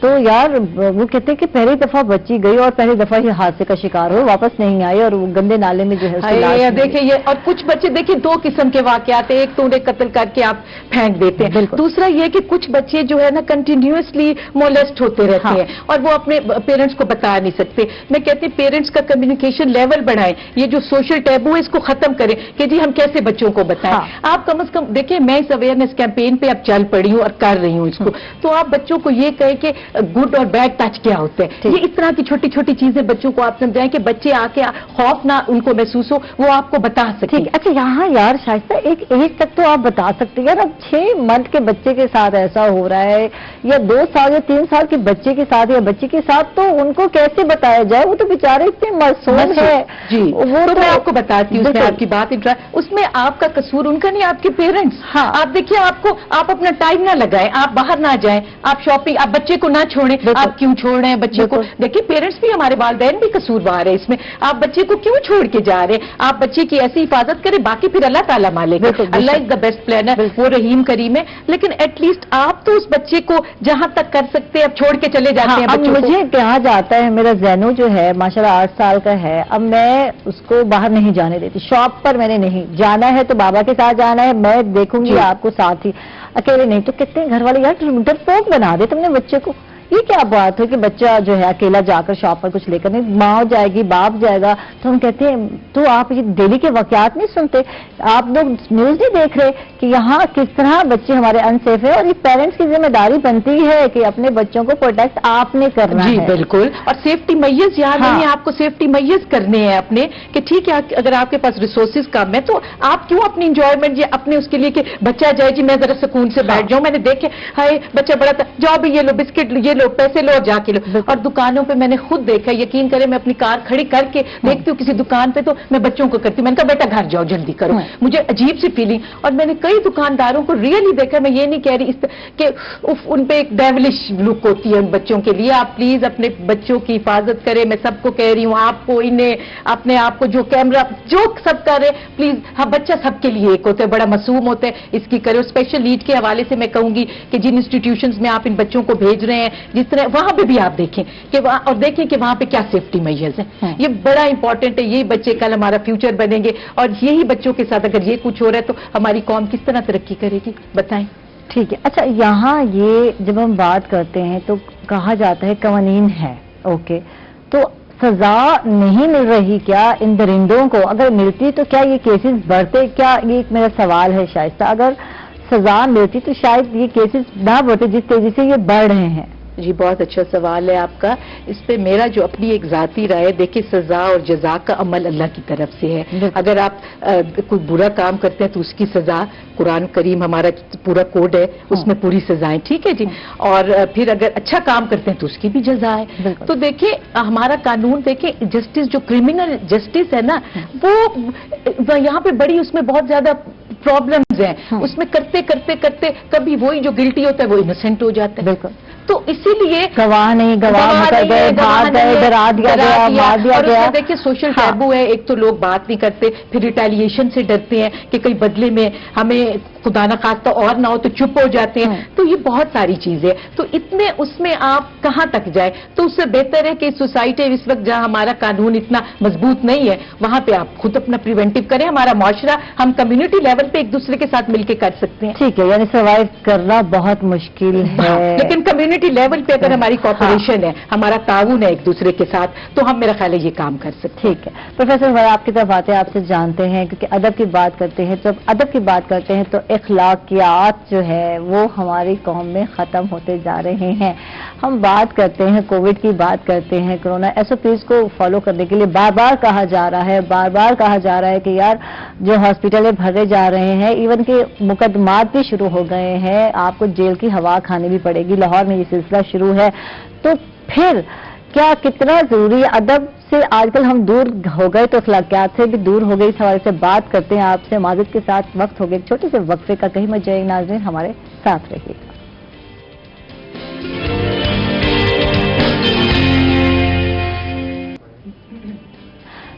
تو یار وہ کہتے ہیں کہ پہلی دفعہ بچی گئی اور پہلی دفعہ ہی حادثے کا شکار ہو، واپس نہیں آئی اور وہ گندے نالے میں جو ہے اس کی لاش ملی۔ دیکھیں یہ، اور کچھ بچے دیکھیں دو قسم کے واقعات ہیں، ایک تو انہیں قتل کر کے آپ پھینک دیتے ہیں، دوسرا یہ کہ کچھ بچے جو ہے نا کنٹینیوسلی مولیسٹ ہوتے رہتے ہیں اور وہ اپنے پیرنٹس کو بتا نہیں سکتے۔ میں کہتی ہوں پیرنٹس کا کمیونیکیشن لیول بڑھائیں، یہ جو سوشل ٹیبو ہے اس کو ختم کریں کہ جی ہم کیسے بچوں کو بتائیں۔ آپ کم از کم دیکھیں، میں اس اویئرنیس کیمپین پہ اب چل پڑی ہوں اور کر رہی ہوں اس کو، تو آپ بچوں کو یہ کہیں کہ گڈ اور بیڈ ٹچ کیا ہوتا ہے، یہ اس طرح کی چھوٹی چھوٹی چیزیں بچوں کو آپ سمجھائیں کہ بچے آ کے خوف نہ ان کو محسوس ہو، وہ آپ کو بتا سکیں۔ اچھا یہاں یار شائستہ ایک ایج تک تو آپ بتا سکتے ہیں، یار اب 6 منتھ کے بچے کے ساتھ ایسا ہو رہا ہے یا 2 سال یا 3 سال کے بچے کے ساتھ یا بچے کے ساتھ، تو ان کو کیسے بتایا جائے؟ وہ تو بیچارے اتنے معصوم ہے۔ جی وہ تو میں آپ کو بتاتی ہوں، اس میں آپ کی بات اس میں آپ کا قصور ان کا نہیں، آپ کے پیرنٹس۔ آپ دیکھیے آپ اپنا ٹائم نہ لگائیں، آپ باہر نہ جائیں، آپ شاپنگ، آپ بچے کو نہ چھوڑیں، آپ کیوں چھوڑ رہے ہیں بچے کو؟ دیکھیے پیرنٹس بھی، ہمارے والدین بھی قصوروار ہے اس میں، آپ بچے کو کیوں چھوڑ کے جا رہے ہیں؟ آپ بچے کی ایسی حفاظت کریں، باقی پھر اللہ تعالیٰ مالک ہے، اللہ از دا بیسٹ پلانر، وہ رحیم کریم ہے، لیکن ایٹ لیسٹ آپ تو اس بچے کو جہاں تک کر سکتے ہیں اب چھوڑ کے چلے جاتے ہیں بچوں کو۔ مجھے کہا جاتا ہے، میرا زینو جو ہے ماشاءاللہ 8 سال کا ہے، اب میں اس کو باہر نہیں جانے دیتی، شاپ پر میں نے نہیں جانا ہے تو بابا کے ساتھ جانا ہے، میں دیکھوں گی آپ کو ساتھ ہی، اکیلے نہیں۔ تو کہتے ہیں گھر والے یار ڈرپوک بنا دے تم نے بچے کو، یہ کیا بات ہے کہ بچہ جو ہے اکیلا جا کر شاپ پر کچھ لے کر نہیں، ماں جائے گی باپ جائے گا، تو ہم کہتے ہیں تو آپ یہ ڈیلی کے واقعات نہیں سنتے، آپ لوگ نیوز نہیں دیکھ رہے کہ یہاں کس طرح بچے ہمارے انسیف ہے، اور یہ پیرنٹس کی ذمہ داری بنتی ہے کہ اپنے بچوں کو پروٹیکٹ آپ نے کرنا ہے۔ جی بالکل، اور سیفٹی میز یاد نہیں ہے آپ کو، سیفٹی میز کرنے ہیں اپنے، کہ ٹھیک ہے اگر آپ کے پاس ریسورسز کم ہے تو آپ کیوں اپنی انجوائمنٹ یا اپنے اس کے لیے کہ بچہ جائے جی میں ذرا سکون سے بیٹھ جاؤں، میں نے دیکھے ہائے بچہ بڑا تھا، جاؤ بھی یہ لو بسکٹ یہ لو، پیسے لو اور جا کے لو۔ اور دکانوں پہ میں نے خود دیکھا، یقین کریں میں اپنی کار کھڑی کر کے دیکھتی ہوں کسی دکان پہ تو میں بچوں کو کرتی ہوں، میں نے کہا بیٹا گھر جاؤ جلدی کرو، مجھے عجیب سی فیلنگ۔ اور میں نے کئی دکانداروں کو ریئلی دیکھا، میں یہ نہیں کہہ رہی کہ ان پہ ایک ڈیولش لک ہوتی ہے ان بچوں کے لیے، آپ پلیز اپنے بچوں کی حفاظت کریں، میں سب کو کہہ رہی ہوں، آپ کو انہیں اپنے آپ کو جو کیمرہ جو سب کر رہے پلیز، ہاں بچہ سب کے لیے ایک ہوتا ہے، بڑا معصوم ہوتا ہے، اس کی کرے۔ اسپیشل نیڈ کے حوالے سے میں کہوں گی کہ جن انسٹیٹیوشنز میں آپ ان بچوں کو بھیج رہے ہیں جس طرح وہاں پہ بھی آپ دیکھیں کہ اور دیکھیں کہ وہاں پہ کیا سیفٹی میجرز ہیں، یہ بڑا امپورٹنٹ ہے، یہی بچے کل ہمارا فیوچر بنیں گے، اور یہی بچوں کے ساتھ اگر یہ کچھ ہو رہا ہے تو ہماری قوم کس طرح ترقی کرے گی بتائیں۔ ٹھیک ہے، اچھا یہاں یہ جب ہم بات کرتے ہیں تو کہا جاتا ہے قوانین ہے، اوکے، تو سزا نہیں مل رہی کیا ان درندوں کو؟ اگر ملتی تو کیا یہ کیسز بڑھتے؟ کیا یہ ایک میرا سوال ہے شائستہ، اگر سزا ملتی تو شاید یہ کیسز نہ بڑھتے جس تیزی سے یہ بڑھ رہے ہیں۔ جی بہت اچھا سوال ہے آپ کا، اس پہ میرا جو اپنی ایک ذاتی رائے، دیکھیں سزا اور جزا کا عمل اللہ کی طرف سے ہے، اگر آپ کوئی برا کام کرتے ہیں تو اس کی سزا، قرآن کریم ہمارا پورا کوڈ ہے اس میں پوری سزائیں، ٹھیک ہے جی، اور پھر اگر اچھا کام کرتے ہیں تو اس کی بھی جزا ہے۔ تو دیکھیں ہمارا قانون، دیکھیں جسٹس جو کرمنل جسٹس ہے نا وہ یہاں پہ بڑی اس میں بہت زیادہ پرابلمز ہیں، اس میں کرتے کرتے کرتے کبھی وہی جو گلٹی ہوتا ہے وہ انوسینٹ ہو جاتا ہے، بالکل، تو اسی لیے گواہ نہیں، گواہ گئے بھاگ گئے، ڈرا دیا گیا، مار دیا گیا۔ دیکھیے سوشل ٹیبو ہے، ایک تو لوگ بات نہیں کرتے، پھر ریٹیلیشن سے ڈرتے ہیں کہ کئی بدلے میں ہمیں خدا نہ خواستہ اور نہ ہو تو چپ ہو جاتے ہیں، تو یہ بہت ساری چیزیں، تو اتنے اس میں آپ کہاں تک جائیں؟ تو اس سے بہتر ہے کہ سوسائٹی اس وقت جہاں ہمارا قانون اتنا مضبوط نہیں ہے وہاں پہ آپ خود اپنا پریونٹیو کریں، ہمارا معاشرہ ہم کمیونٹی لیول پہ ایک دوسرے کے ساتھ مل کے کر سکتے ہیں۔ ٹھیک ہے، یعنی سروائیو کرنا بہت مشکل ہے، لیکن کمیونٹی لیول پہ اگر ہماری کوآپریشن ہے، ہمارا تعاون ہے ایک دوسرے کے ساتھ، تو ہم میرا خیال ہے یہ کام کر سکتے ہیں۔ ٹھیک ہے پروفیسر، میں آپ کی طرف آتے ہیں، آپ سے جانتے ہیں کیونکہ ادب کی بات کرتے ہیں، جب ادب کی بات کرتے ہیں تو اخلاقیات جو ہے وہ ہماری قوم میں ختم ہوتے جا رہے ہیں۔ ہم بات کرتے ہیں کووڈ کی، بات کرتے ہیں کورونا SOPs کو فالو کرنے کے لیے بار بار کہا جا رہا ہے، بار بار کہا جا رہا ہے کہ یار جو ہاسپٹلیں بھرے جا رہے ہیں، ایون کہ مقدمات بھی شروع ہو گئے ہیں، آپ کو جیل کی ہوا کھانی بھی پڑے گی، لاہور میں یہ سلسلہ شروع ہے، تو پھر کیا کتنا ضروری ہے؟ ادب سے آج کل ہم دور ہو گئے تو اخلاقیات سے بھی دور ہو گئی، اس حوالے سے بات کرتے ہیں آپ سے معذرت کے ساتھ، وقت ہو گئے چھوٹے سے وقفے کا، کہیں مت جائیے ناظرین، ہمارے ساتھ رہیے گا۔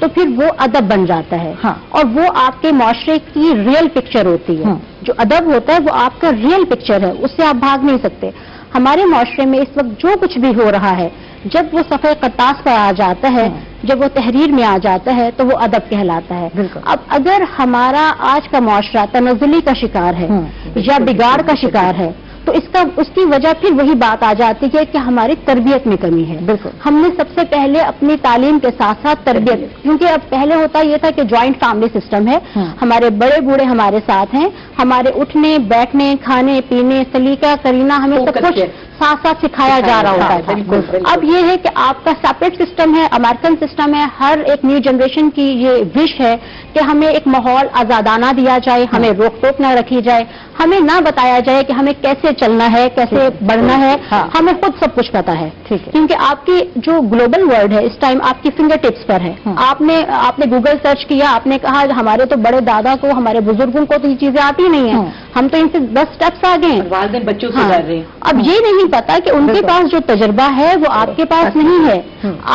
تو پھر وہ ادب بن جاتا ہے. اور وہ آپ کے معاشرے کی ریئل پکچر ہوتی ہے. جو ادب ہوتا ہے وہ آپ کا ریئل پکچر ہے, اس سے آپ بھاگ نہیں سکتے. ہمارے معاشرے میں اس وقت جو کچھ بھی ہو رہا ہے, جب وہ صفحہ قرطاس پر آ جاتا ہے, جب وہ تحریر میں آ جاتا ہے, تو وہ ادب کہلاتا ہے. اب اگر ہمارا آج کا معاشرہ تنزلی کا شکار ہے یا بگاڑ کا شکار ہے, تو اس کی وجہ پھر وہی بات آ جاتی ہے کہ ہماری تربیت میں کمی ہے. ہم نے سب سے پہلے اپنی تعلیم کے ساتھ ساتھ تربیت, کیونکہ اب پہلے ہوتا یہ تھا کہ جوائنٹ فیملی سسٹم ہے, ہمارے بڑے بوڑھے ہمارے ساتھ ہیں, ہمارے اٹھنے بیٹھنے کھانے پینے سلیقہ کرینا ہمیں سب کچھ ساتھ ساتھ سکھایا جا رہا ہوتا ہے. اب یہ ہے کہ آپ کا سیپریٹ سسٹم ہے, امریکن سسٹم ہے. ہر ایک نیو جنریشن کی یہ وش ہے کہ ہمیں ایک ماحول آزادانہ دیا جائے, ہمیں روک ٹوک نہ رکھی جائے, ہمیں نہ بتایا جائے کہ ہمیں کیسے چلنا ہے کیسے بڑھنا ہے, ہمیں خود سب کچھ پتا ہے. کیونکہ آپ کی جو گلوبل ورلڈ ہے اس ٹائم آپ کی فنگر ٹپس پر ہے. آپ نے گوگل سرچ کیا, آپ نے کہا ہمارے تو بڑے دادا کو ہمارے بزرگوں کو تو یہ چیزیں آتی نہیں ہیں, ہم تو ان سے 10 اسٹیپس آگے ہیں. والدین بچوں سے ڈر رہے ہیں. اب یہ نہیں پتا کہ ان کے پاس جو تجربہ ہے وہ آپ کے پاس نہیں ہے.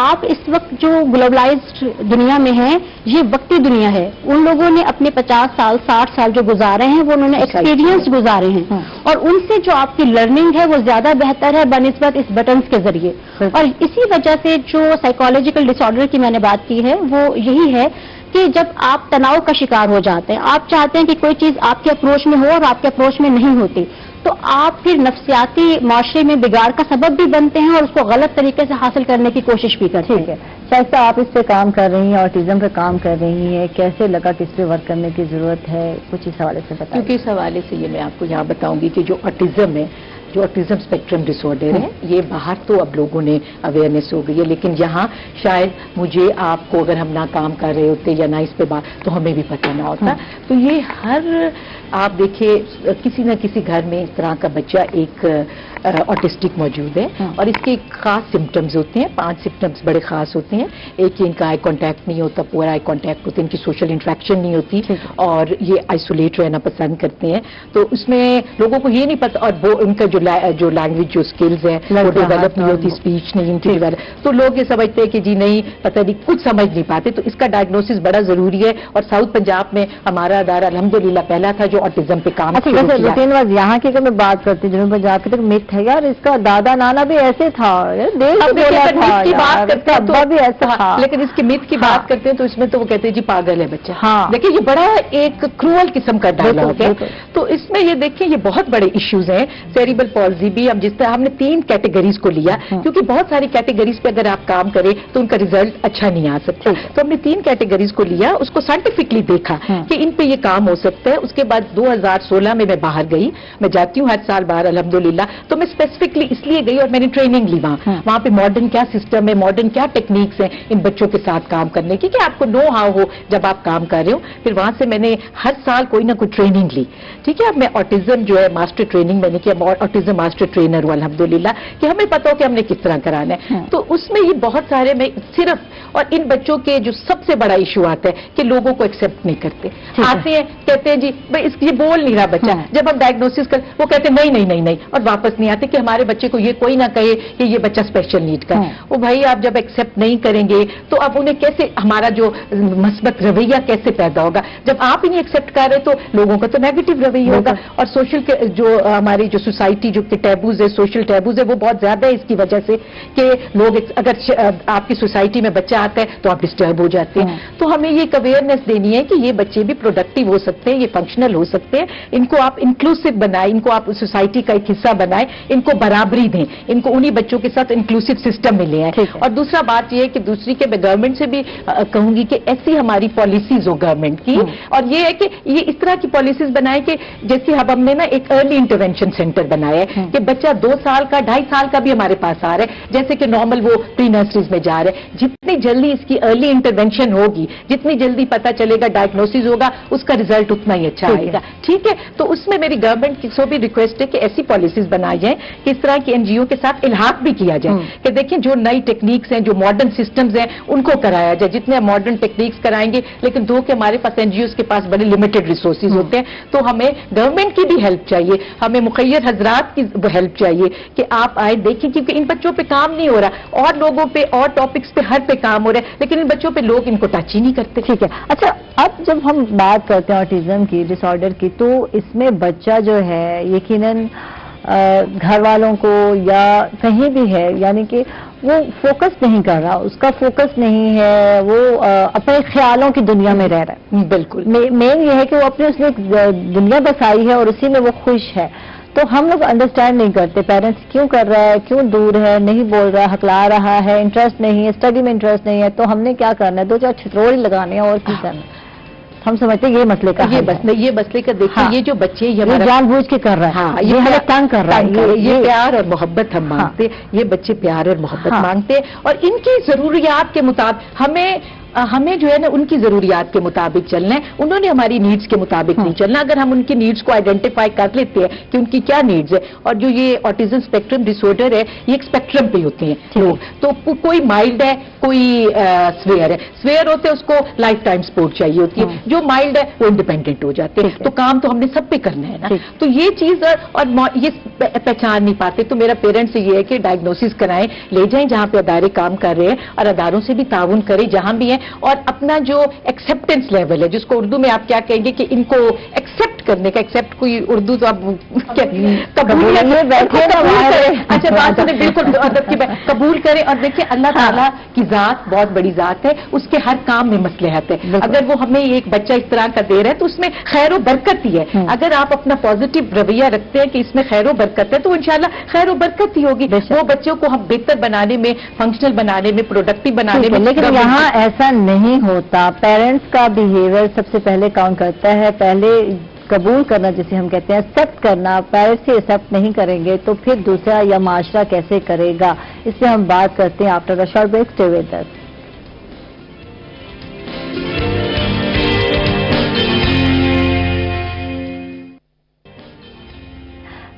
آپ اس وقت جو گلوبلائزڈ دنیا میں ہیں یہ وقتی دنیا ہے. ان لوگوں نے اپنے 50 سال 60 سال جو گزارے ہیں وہ انہوں نے ایکسپیرینس گزارے ہیں, اور ان سے جو آپ کی لرننگ ہے وہ زیادہ بہتر ہے بنسبت اس بٹنز کے ذریعے. اور اسی وجہ سے جو سائیکالوجیکل ڈس آرڈر کی میں نے بات کی ہے وہ یہی ہے کہ جب آپ تناؤ کا شکار ہو جاتے ہیں, آپ چاہتے ہیں کہ کوئی چیز آپ کے اپروچ میں ہو اور آپ کے اپروچ میں نہیں ہوتی, تو آپ پھر نفسیاتی معاشرے میں بگاڑ کا سبب بھی بنتے ہیں اور اس کو غلط طریقے سے حاصل کرنے کی کوشش بھی کرتے ہیں. شائستہ, آپ اس پہ کام کر رہی ہیں, آٹزم پہ کام کر رہی ہیں, کیسے لگا کہ اس پہ ورک کرنے کی ضرورت ہے, کچھ اس حوالے سے بتائیں. کیونکہ اس حوالے سے یہ میں آپ کو یہاں بتاؤں گی کہ جو آٹزم ہے, جو آٹزم اسپیکٹرم ڈس آرڈر ہے, یہ باہر تو اب لوگوں نے اویئرنیس ہو گئی ہے, لیکن یہاں شاید مجھے آپ کو اگر ہم نہ کام کر رہے ہوتے یا نہ اس پہ بات تو ہمیں بھی پتہ نہ ہوتا. تو یہ ہر آپ دیکھیے کسی نہ کسی گھر میں اس طرح کا بچہ ایک آٹسٹک موجود ہے, اور اس کے خاص سمٹمز ہوتے ہیں, 5 سمٹمز بڑے خاص ہوتے ہیں. ایک ان کا آئی کانٹیکٹ نہیں ہوتا, پورا آئی کانٹیکٹ ہوتا ہے, ان کی سوشل انٹریکشن نہیں ہوتی, اور یہ آئسولیٹ رہنا پسند کرتے ہیں. تو اس میں لوگوں کو یہ نہیں پتا, اور وہ ان کا جو لینگویج جو اسکلز ہیں وہ ڈیولپ نہیں ہوتی, اسپیچ نہیں ان کی ڈیولپ, تو لوگ یہ سمجھتے ہیں کہ جی نہیں پتہ نہیں, کچھ سمجھ نہیں پاتے. تو اس کا ڈائگنوسس بڑا ضروری ہے, اور ساؤتھ پنجاب میں ہمارا ادارہ الحمدللہ پہلا تھا جو آٹزم پہ کام کیا. روٹین واز یہاں کی اگر میں بات کرتی ہوں, جنوبی پنجاب کی تو مت ہے یار, اس کا دادا نانا بھی ایسے تھا, لیکن اس کی مت کی بات کرتے ہیں تو اس میں تو وہ کہتے ہیں جی پاگل ہے بچہ. دیکھیے یہ بڑا ایک کروئل قسم کا ڈائلاگ ہے. تو اس میں یہ دیکھیں یہ بہت بڑے ایشوز ہیں. سیریبل پالزی بھی ہم جس طرح ہم نے 3 کیٹیگریز کو لیا, کیونکہ بہت ساری کیٹیگریز پہ اگر آپ کام کریں تو ان کا ریزلٹ اچھا نہیں آ سکتا. تو ہم نے 3 کیٹیگریز کو لیا, اس کو سائنٹیفکلی دیکھا کہ ان پہ یہ کام ہو سکتا ہے. اس کے بعد 2016 میں باہر گئی, میں جاتی ہوں ہر سال باہر الحمدللہ, تو میں اسپیسیفکلی اس لیے گئی اور میں نے ٹریننگ لی وہاں پہ ماڈرن کیا سسٹم ہے, ماڈرن کیا ٹیکنیکس ہیں ان بچوں کے ساتھ کام کرنے کی, کہ آپ کو نو ہاؤ ہو جب آپ کام کر رہے ہو. پھر وہاں سے میں نے ہر سال کوئی نہ کوئی ٹریننگ لی. ٹھیک ہے, اب میں آٹزم جو ہے ماسٹر ٹریننگ میں نے کیا, آٹزم ماسٹر ٹرینر ہوں الحمدللہ, کہ ہمیں پتا ہو کہ ہم نے کس طرح کرانا ہے. تو اس میں یہ بہت سارے میں صرف, اور ان بچوں کے جو سب سے بڑا ایشو آتا ہے کہ لوگوں کو ایکسپٹ نہیں کرتے, آتے ہیں کہتے ہیں جی بھائی اس یہ بول نہیں رہا بچہ, جب ہم ڈائگنوسس کر وہ کہتے ہیں نہیں, اور واپس نہیں آتے کہ ہمارے بچے کو یہ کوئی نہ کہے کہ یہ بچہ اسپیشل نیڈ کا ہے. وہ بھائی آپ جب ایکسپٹ نہیں کریں گے تو اب انہیں کیسے, ہمارا جو مثبت رویہ کیسے پیدا ہوگا, جب آپ ہی نہیں ایکسپٹ کر رہے تو لوگوں کا تو نیگیٹو رویہ ہوگا. اور سوشل جو ہماری جو سوسائٹی جو ٹیبوز ہے, سوشل ٹیبوز ہے, وہ بہت زیادہ ہے اس کی وجہ سے کہ لوگ اگر آپ کی سوسائٹی میں بچہ آتا ہے تو آپ ڈسٹرب ہو جاتے ہیں. تو ہمیں یہ ایک اویئرنیس دینی ہے کہ یہ بچے بھی پروڈکٹیو ہو سکتے ہیں, یہ فنکشنل ہو سکتے ہیں, ان کو آپ انکلوسیو بنائیں, ان کو آپ سوسائٹی کا ایک حصہ بنائیں, ان کو برابری دیں, ان کو انہی بچوں کے ساتھ انکلوسیو سسٹم میں لے آئیں. اور دوسرا بات یہ ہے کہ دوسری کہ میں گورنمنٹ سے بھی کہوں گی کہ ایسی ہماری پالیسیز ہو گورنمنٹ کی, اور یہ ہے کہ یہ اس طرح کی پالیسیز بنائیں کہ جیسے اب ہم نے نا ایک ارلی انٹرونشن سینٹر بنایا ہے کہ بچہ 2 سال کا 2.5 سال کا بھی ہمارے پاس آ رہا ہے, جیسے کہ نارمل وہ پری نرسریز میں جا رہے ہیں. جتنی جلدی اس کی ارلی انٹرونشن ہوگی, جتنی جلدی پتا چلے گا, ڈائگنوسس ہوگا, اس کا ریزلٹ اتنا ہی اچھا آئے گا. ٹھیک ہے, تو اس میں میری گورنمنٹ سے بھی ریکویسٹ ہے کہ ایسی پالیسیز بنائی جائیں کہ اس طرح کی NGO کے ساتھ الحاق بھی کیا جائے, کہ دیکھیں جو نئی ٹیکنیکس ہیں, جو ماڈرن سسٹمز ہیں, ان کو کرایا جائے. جتنے ماڈرن ٹیکنیکس کرائیں گے, لیکن کہ ہمارے پاس NGOs کے پاس بڑے لمیٹڈ ریسورسز ہوتے ہیں, تو ہمیں گورنمنٹ کی بھی ہیلپ چاہیے. ہمیں مخیر حضرات آپ کی ہیلپ چاہیے کہ آپ آئے دیکھیں, کیونکہ ان بچوں پہ کام نہیں ہو رہا, اور لوگوں پہ اور ٹاپکس پہ ہر پہ کام ہو رہا ہے, لیکن ان بچوں پہ لوگ ان کو ٹچ ہی نہیں کرتے. ٹھیک ہے. اچھا, اب جب ہم بات کرتے ہیں آٹزم کی, ڈس آرڈر کی, تو اس میں بچہ جو ہے یقیناً گھر والوں کو یا کہیں بھی ہے, یعنی کہ وہ فوکس نہیں کر رہا, اس کا فوکس نہیں ہے, وہ اپنے خیالوں کی دنیا میں رہ رہا ہے. بالکل مین یہ ہے کہ وہ اپنے اس نے ایک دنیا بسائی ہے اور اسی میں وہ خوش ہے. تو ہم لوگ انڈرسٹینڈ نہیں کرتے پیرنٹس کیوں کر رہا ہے, کیوں دور ہے, نہیں بول رہا, ہکلا رہا ہے, انٹرسٹ نہیں ہے, اسٹڈی میں انٹرسٹ نہیں ہے, تو ہم نے کیا کرنا ہے, 2-4 چھتروڑی لگانے ہیں اور کی کرنا ہے. ہم سمجھتے ہیں یہ مسئلے کا یہ مسئلے کا دیکھیے, یہ جو بچے یہ جان بوجھ کے کر رہا ہے, ہاں یہ ہمیں تنگ کر رہا ہے, یہ پیار اور محبت ہم مانگتے, یہ بچے پیار اور محبت مانگتے, اور ان کی ضروریات کے مطابق ہمیں جو ہے نا ان کی ضروریات کے مطابق چلنا ہے. انہوں نے ہماری نیڈز کے مطابق نہیں چلنا. اگر ہم ان کی نیڈز کو آئیڈینٹیفائی کر لیتے ہیں کہ ان کی کیا نیڈز ہے, اور جو یہ آٹزم اسپیکٹرم ڈس آرڈر ہے یہ ایک اسپیکٹرم پہ ہوتے ہیں لوگ, تو کوئی مائلڈ ہے, کوئی سویئر ہے. سویئر ہوتے ہیں اس کو لائف ٹائم سپورٹ چاہیے ہوتی ہے, جو مائلڈ ہے وہ انڈیپینڈنٹ ہو جاتے ہیں. تو کام تو ہم نے سب پہ کرنا ہے نا. تو یہ چیز اور یہ پہچان نہیں پاتے, تو میرا پیرنٹس یہ ہے کہ ڈائگنوسس کرائیں, لے جائیں جہاں پہ ادارے کام کر رہے ہیں, اور اداروں سے بھی تعاون کریں جہاں بھی ہیں, اور اپنا جو ایکسیپٹنس لیول ہے, جس کو اردو میں آپ کیا کہیں گے کہ ان کو ایکسیپٹ کرنے کا, ایکسیپٹ کوئی اردو تو آپ اچھا بات سنیں, بالکل ادب کی بات, قبول کریں. اور دیکھیں اللہ تعالیٰ کی ذات بہت بڑی ذات ہے, اس کے ہر کام میں مصلحت ہے. اگر وہ ہمیں ایک بچہ اس طرح کا دے رہا ہے تو اس میں خیر و برکت ہی ہے. اگر آپ اپنا پازیٹیو رویہ رکھتے ہیں کہ اس میں خیر و برکت ہے, تو انشاءاللہ خیر و برکت ہی ہوگی. وہ بچوں کو ہم بہتر بنانے میں, فنکشنل بنانے میں, پروڈکٹیو بنانے میں. لیکن یہاں ایسا نہیں ہوتا. پیرنٹس کا بیہیویئر سب سے پہلے کاؤنٹ کرتا ہے. پہلے قبول کرنا جسے ہم کہتے ہیں, ایکسیپٹ کرنا. پیرنٹس سے ایکسیپٹ نہیں کریں گے تو پھر دوسرا یا معاشرہ کیسے کرے گا, اس پہ ہم بات کرتے ہیں after a short break. Stay with us.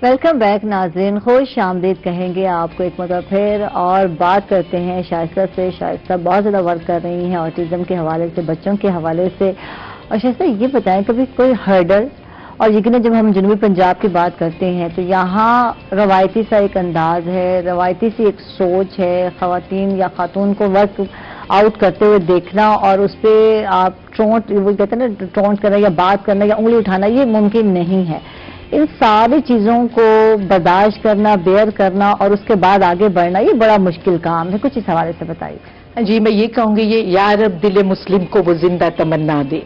Welcome back ناظرین, خوش آمدید کہیں گے آپ کو ایک مرتبہ پھر, اور بات کرتے ہیں شائستہ سے. شائستہ بہت زیادہ ورک کر رہی ہیں آٹزم کے حوالے سے, بچوں کے حوالے سے. اور شائستہ یہ بتائیں کبھی کوئی ہرڈل, اور یقیناً جب ہم جنوبی پنجاب کی بات کرتے ہیں تو یہاں روایتی سا ایک انداز ہے, روایتی سی ایک سوچ ہے, خواتین یا خاتون کو ورک آؤٹ کرتے ہوئے دیکھنا, اور اس پہ آپ وہ کہتے ہیں نا ٹونٹ کرنا یا بات کرنا یا انگلی اٹھانا, یہ ممکن نہیں ہے. ان ساری چیزوں کو برداشت کرنا, بیئر کرنا, اور اس کے بعد آگے بڑھنا, یہ بڑا مشکل کام ہے. کچھ اس حوالے سے بتائیے. جی میں یہ کہوں گی, یہ یا رب دل مسلم کو وہ زندہ تمنا دے,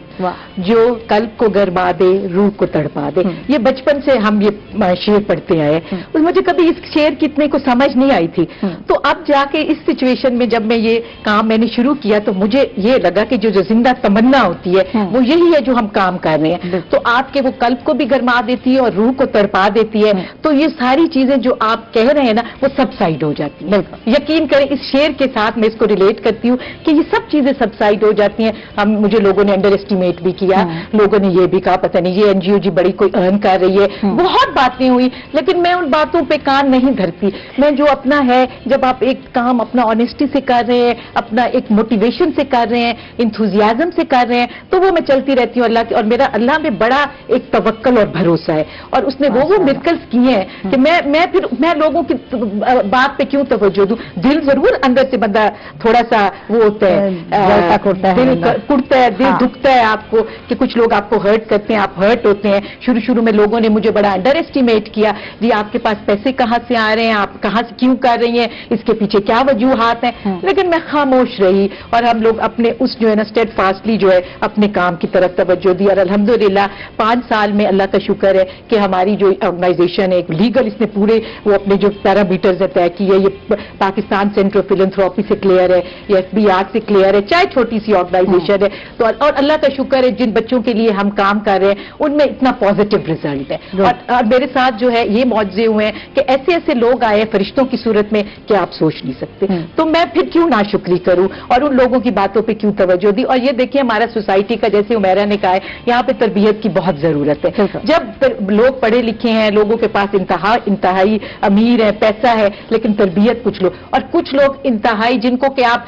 جو قلب کو گرما دے, روح کو تڑپا دے. یہ بچپن سے ہم یہ شعر پڑھتے آئے. مجھے کبھی اس شعر کی اتنے کو سمجھ نہیں آئی تھی, تو اب جا کے اس سچویشن میں جب میں یہ کام میں نے شروع کیا تو مجھے یہ لگا کہ جو زندہ تمنا ہوتی ہے وہ یہی ہے جو ہم کام کر رہے ہیں. تو آپ کے وہ قلب کو بھی گرما دیتی ہے اور روح کو تڑپا دیتی ہے. تو یہ ساری چیزیں جو آپ کہہ رہے ہیں نا وہ سب سائڈ ہو جاتی ہیں. یقین کریں اس شعر کے ساتھ میں اس کو ریلیٹ کرتی ہوں کہ یہ سب چیزیں سبسائڈ ہو جاتی ہیں. مجھے لوگوں نے انڈر اسٹیمیٹ بھی کیا, لوگوں نے یہ بھی کہا پتہ نہیں یہ این جی او جی بڑی کوئی ارن کر رہی ہے, بہت باتیں ہوئی, لیکن میں ان باتوں پہ کان نہیں دھرتی. میں جو اپنا ہے, جب آپ ایک کام اپنا آنےسٹی سے کر رہے ہیں, اپنا ایک موٹیویشن سے کر رہے ہیں, انتھوزیازم سے کر رہے ہیں, تو وہ میں چلتی رہتی ہوں اللہ کی. اور میرا اللہ میں بڑا ایک توکل اور بھروسہ ہے, اور اس نے وہ مرکلز کیے ہیں کہ میں لوگوں کی بات پہ کیوں توجہ دوں. دل ضرور اندر سے بندہ تھوڑا سا وہ ہوتا ہے, دل کڑتا ہے, دل دکھتا ہے آپ کو کہ کچھ لوگ آپ کو ہرٹ کرتے ہیں, آپ ہرٹ ہوتے ہیں. شروع میں لوگوں نے مجھے بڑا انڈر اسٹیمیٹ کیا, جی آپ کے پاس پیسے کہاں سے آ رہے ہیں, آپ کہاں سے کیوں کر رہی ہیں, اس کے پیچھے کیا وجوہات ہیں. لیکن میں خاموش رہی, اور ہم لوگ اپنے اس جو ہے نا اسٹیڈ فاسٹلی جو ہے اپنے کام کی طرف توجہ دی. اور الحمدللہ 5 سال میں اللہ کا شکر ہے کہ ہماری جو آرگنائزیشن ہے لیگل, اس نے پورے وہ اپنے جو پیرامیٹرز طے کیے. یہ پاکستان سینٹر آف فلنتھراپی سے کلیئر ہے, یہ ایف بی آر سے کلیئر ہے, چاہے چھوٹی سی آرگنائزیشن ہے. تو اور اللہ کا شکر ہے جن بچوں کے لیے ہم کام کر رہے ہیں ان میں اتنا پازیٹیو ریزلٹ ہے. اور میرے ساتھ جو ہے یہ معجزے ہوئے ہیں کہ ایسے لوگ آئے فرشتوں کی صورت میں کہ آپ سوچ نہیں سکتے. تو میں پھر کیوں ناشکری کروں, اور ان لوگوں کی باتوں پہ کیوں توجہ دی. اور یہ دیکھیں ہمارا سوسائٹی کا, جیسے عمیرہ نے کہا ہے, یہاں پہ تربیت کی بہت ضرورت ہے. جب لوگ پڑھے لکھے ہیں, لوگوں کے پاس انتہائی امیر ہے, پیسہ ہے, لیکن تربیت کچھ لوگ, اور کچھ لوگ انتہائی جن کو کہ آپ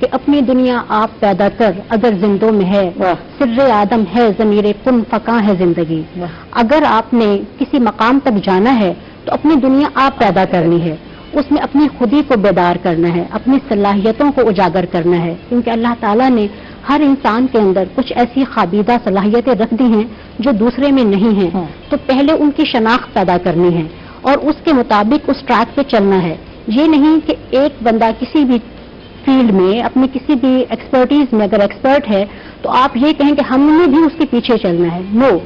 کہ اپنی دنیا آپ پیدا کر اگر زندوں میں ہے، سر آدم ہے ضمیر کن فقاں ہے زندگی. اگر آپ نے کسی مقام تک جانا ہے تو اپنی دنیا آپ پیدا کرنی ہے، اس میں اپنی خودی کو بیدار کرنا ہے، اپنی صلاحیتوں کو اجاگر کرنا ہے، کیونکہ اللہ تعالیٰ نے ہر انسان کے اندر کچھ ایسی خابیدہ صلاحیتیں رکھ دی ہیں جو دوسرے میں نہیں ہیں. تو پہلے ان کی شناخت پیدا کرنی ہے اور اس کے مطابق اس ٹریک پہ چلنا ہے. یہ نہیں کہ ایک بندہ کسی بھی فیلڈ میں اپنی کسی بھی ایکسپرٹیز میں اگر ایکسپرٹ ہے تو آپ یہ کہیں کہ ہم نے بھی اس کے پیچھے چلنا ہے. نو،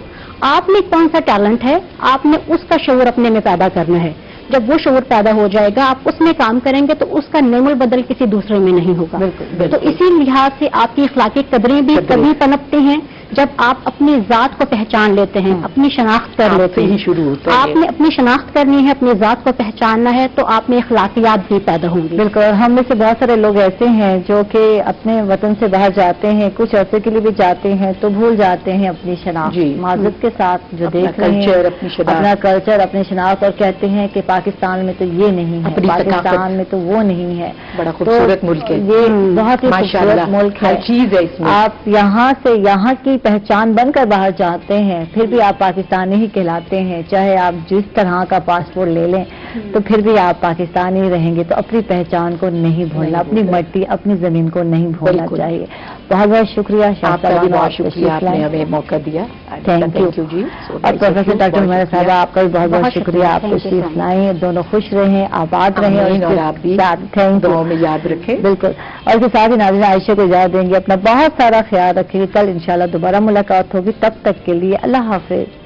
آپ میں کون سا ٹیلنٹ ہے، آپ نے اس کا شعور اپنے میں پیدا کرنا ہے. جب وہ شعور پیدا ہو جائے گا، آپ اس میں کام کریں گے تو اس کا نعم البدل کسی دوسرے میں نہیں ہوگا. تو اسی لحاظ سے آپ کی اخلاقی قدریں بھی تبھی پنپتی ہیں جب آپ اپنی ذات کو پہچان لیتے ہیں، اپنی شناخت کر لیتے ہیں. آپ نے اپنی شناخت کرنی ہے، اپنی ذات کو پہچاننا ہے تو آپ میں اخلاقیات بھی پیدا ہوں گی. بالکل. اور ہم میں سے بہت سارے لوگ ایسے ہیں جو کہ اپنے وطن سے باہر جاتے ہیں، کچھ عرصے کے لیے بھی جاتے ہیں تو بھول جاتے ہیں اپنی شناخت. معذرت کے ساتھ جو دیکھ رہے ہیں اپنا کلچر، اپنی شناخت، اور کہتے ہیں کہ پاکستان میں تو یہ نہیں ہے، پاکستان میں تو وہ نہیں ہے. بڑا خوبصورت ملک ہے یہ، بہت ہی خوبصورت ملک ہے. چیز ہے اس میں. آپ یہاں سے یہاں کی پہچان بن کر باہر جاتے ہیں پھر بھی آپ پاکستانی ہی کہلاتے ہیں، چاہے آپ جس طرح کا پاسپورٹ لے لیں تو پھر بھی آپ پاکستانی رہیں گے. تو اپنی پہچان کو نہیں بھولنا، اپنی مٹی، اپنی زمین کو نہیں بھولنا چاہیے. بہت بہت شکریہ آپ کا بھی بہت شکریہ، آپ نے ہمیں موقع دیا. تھینک یو جی. اور پروفیسر ڈاکٹر عمیرہ صاحبہ، آپ کا بھی بہت بہت شکریہ. آپ تشریف لائیں، دونوں خوش رہیں، آباد رہیں اور آپ بھی دعاؤں میں یاد رکھیں. بالکل. اور اس کے ساتھ ہی ناظرین عائشہ کو اجازت دیں گے. اپنا بہت سارا خیال رکھیں. کل انشاءاللہ دوبارہ ملاقات ہوگی. تب تک کے لیے اللہ حافظ.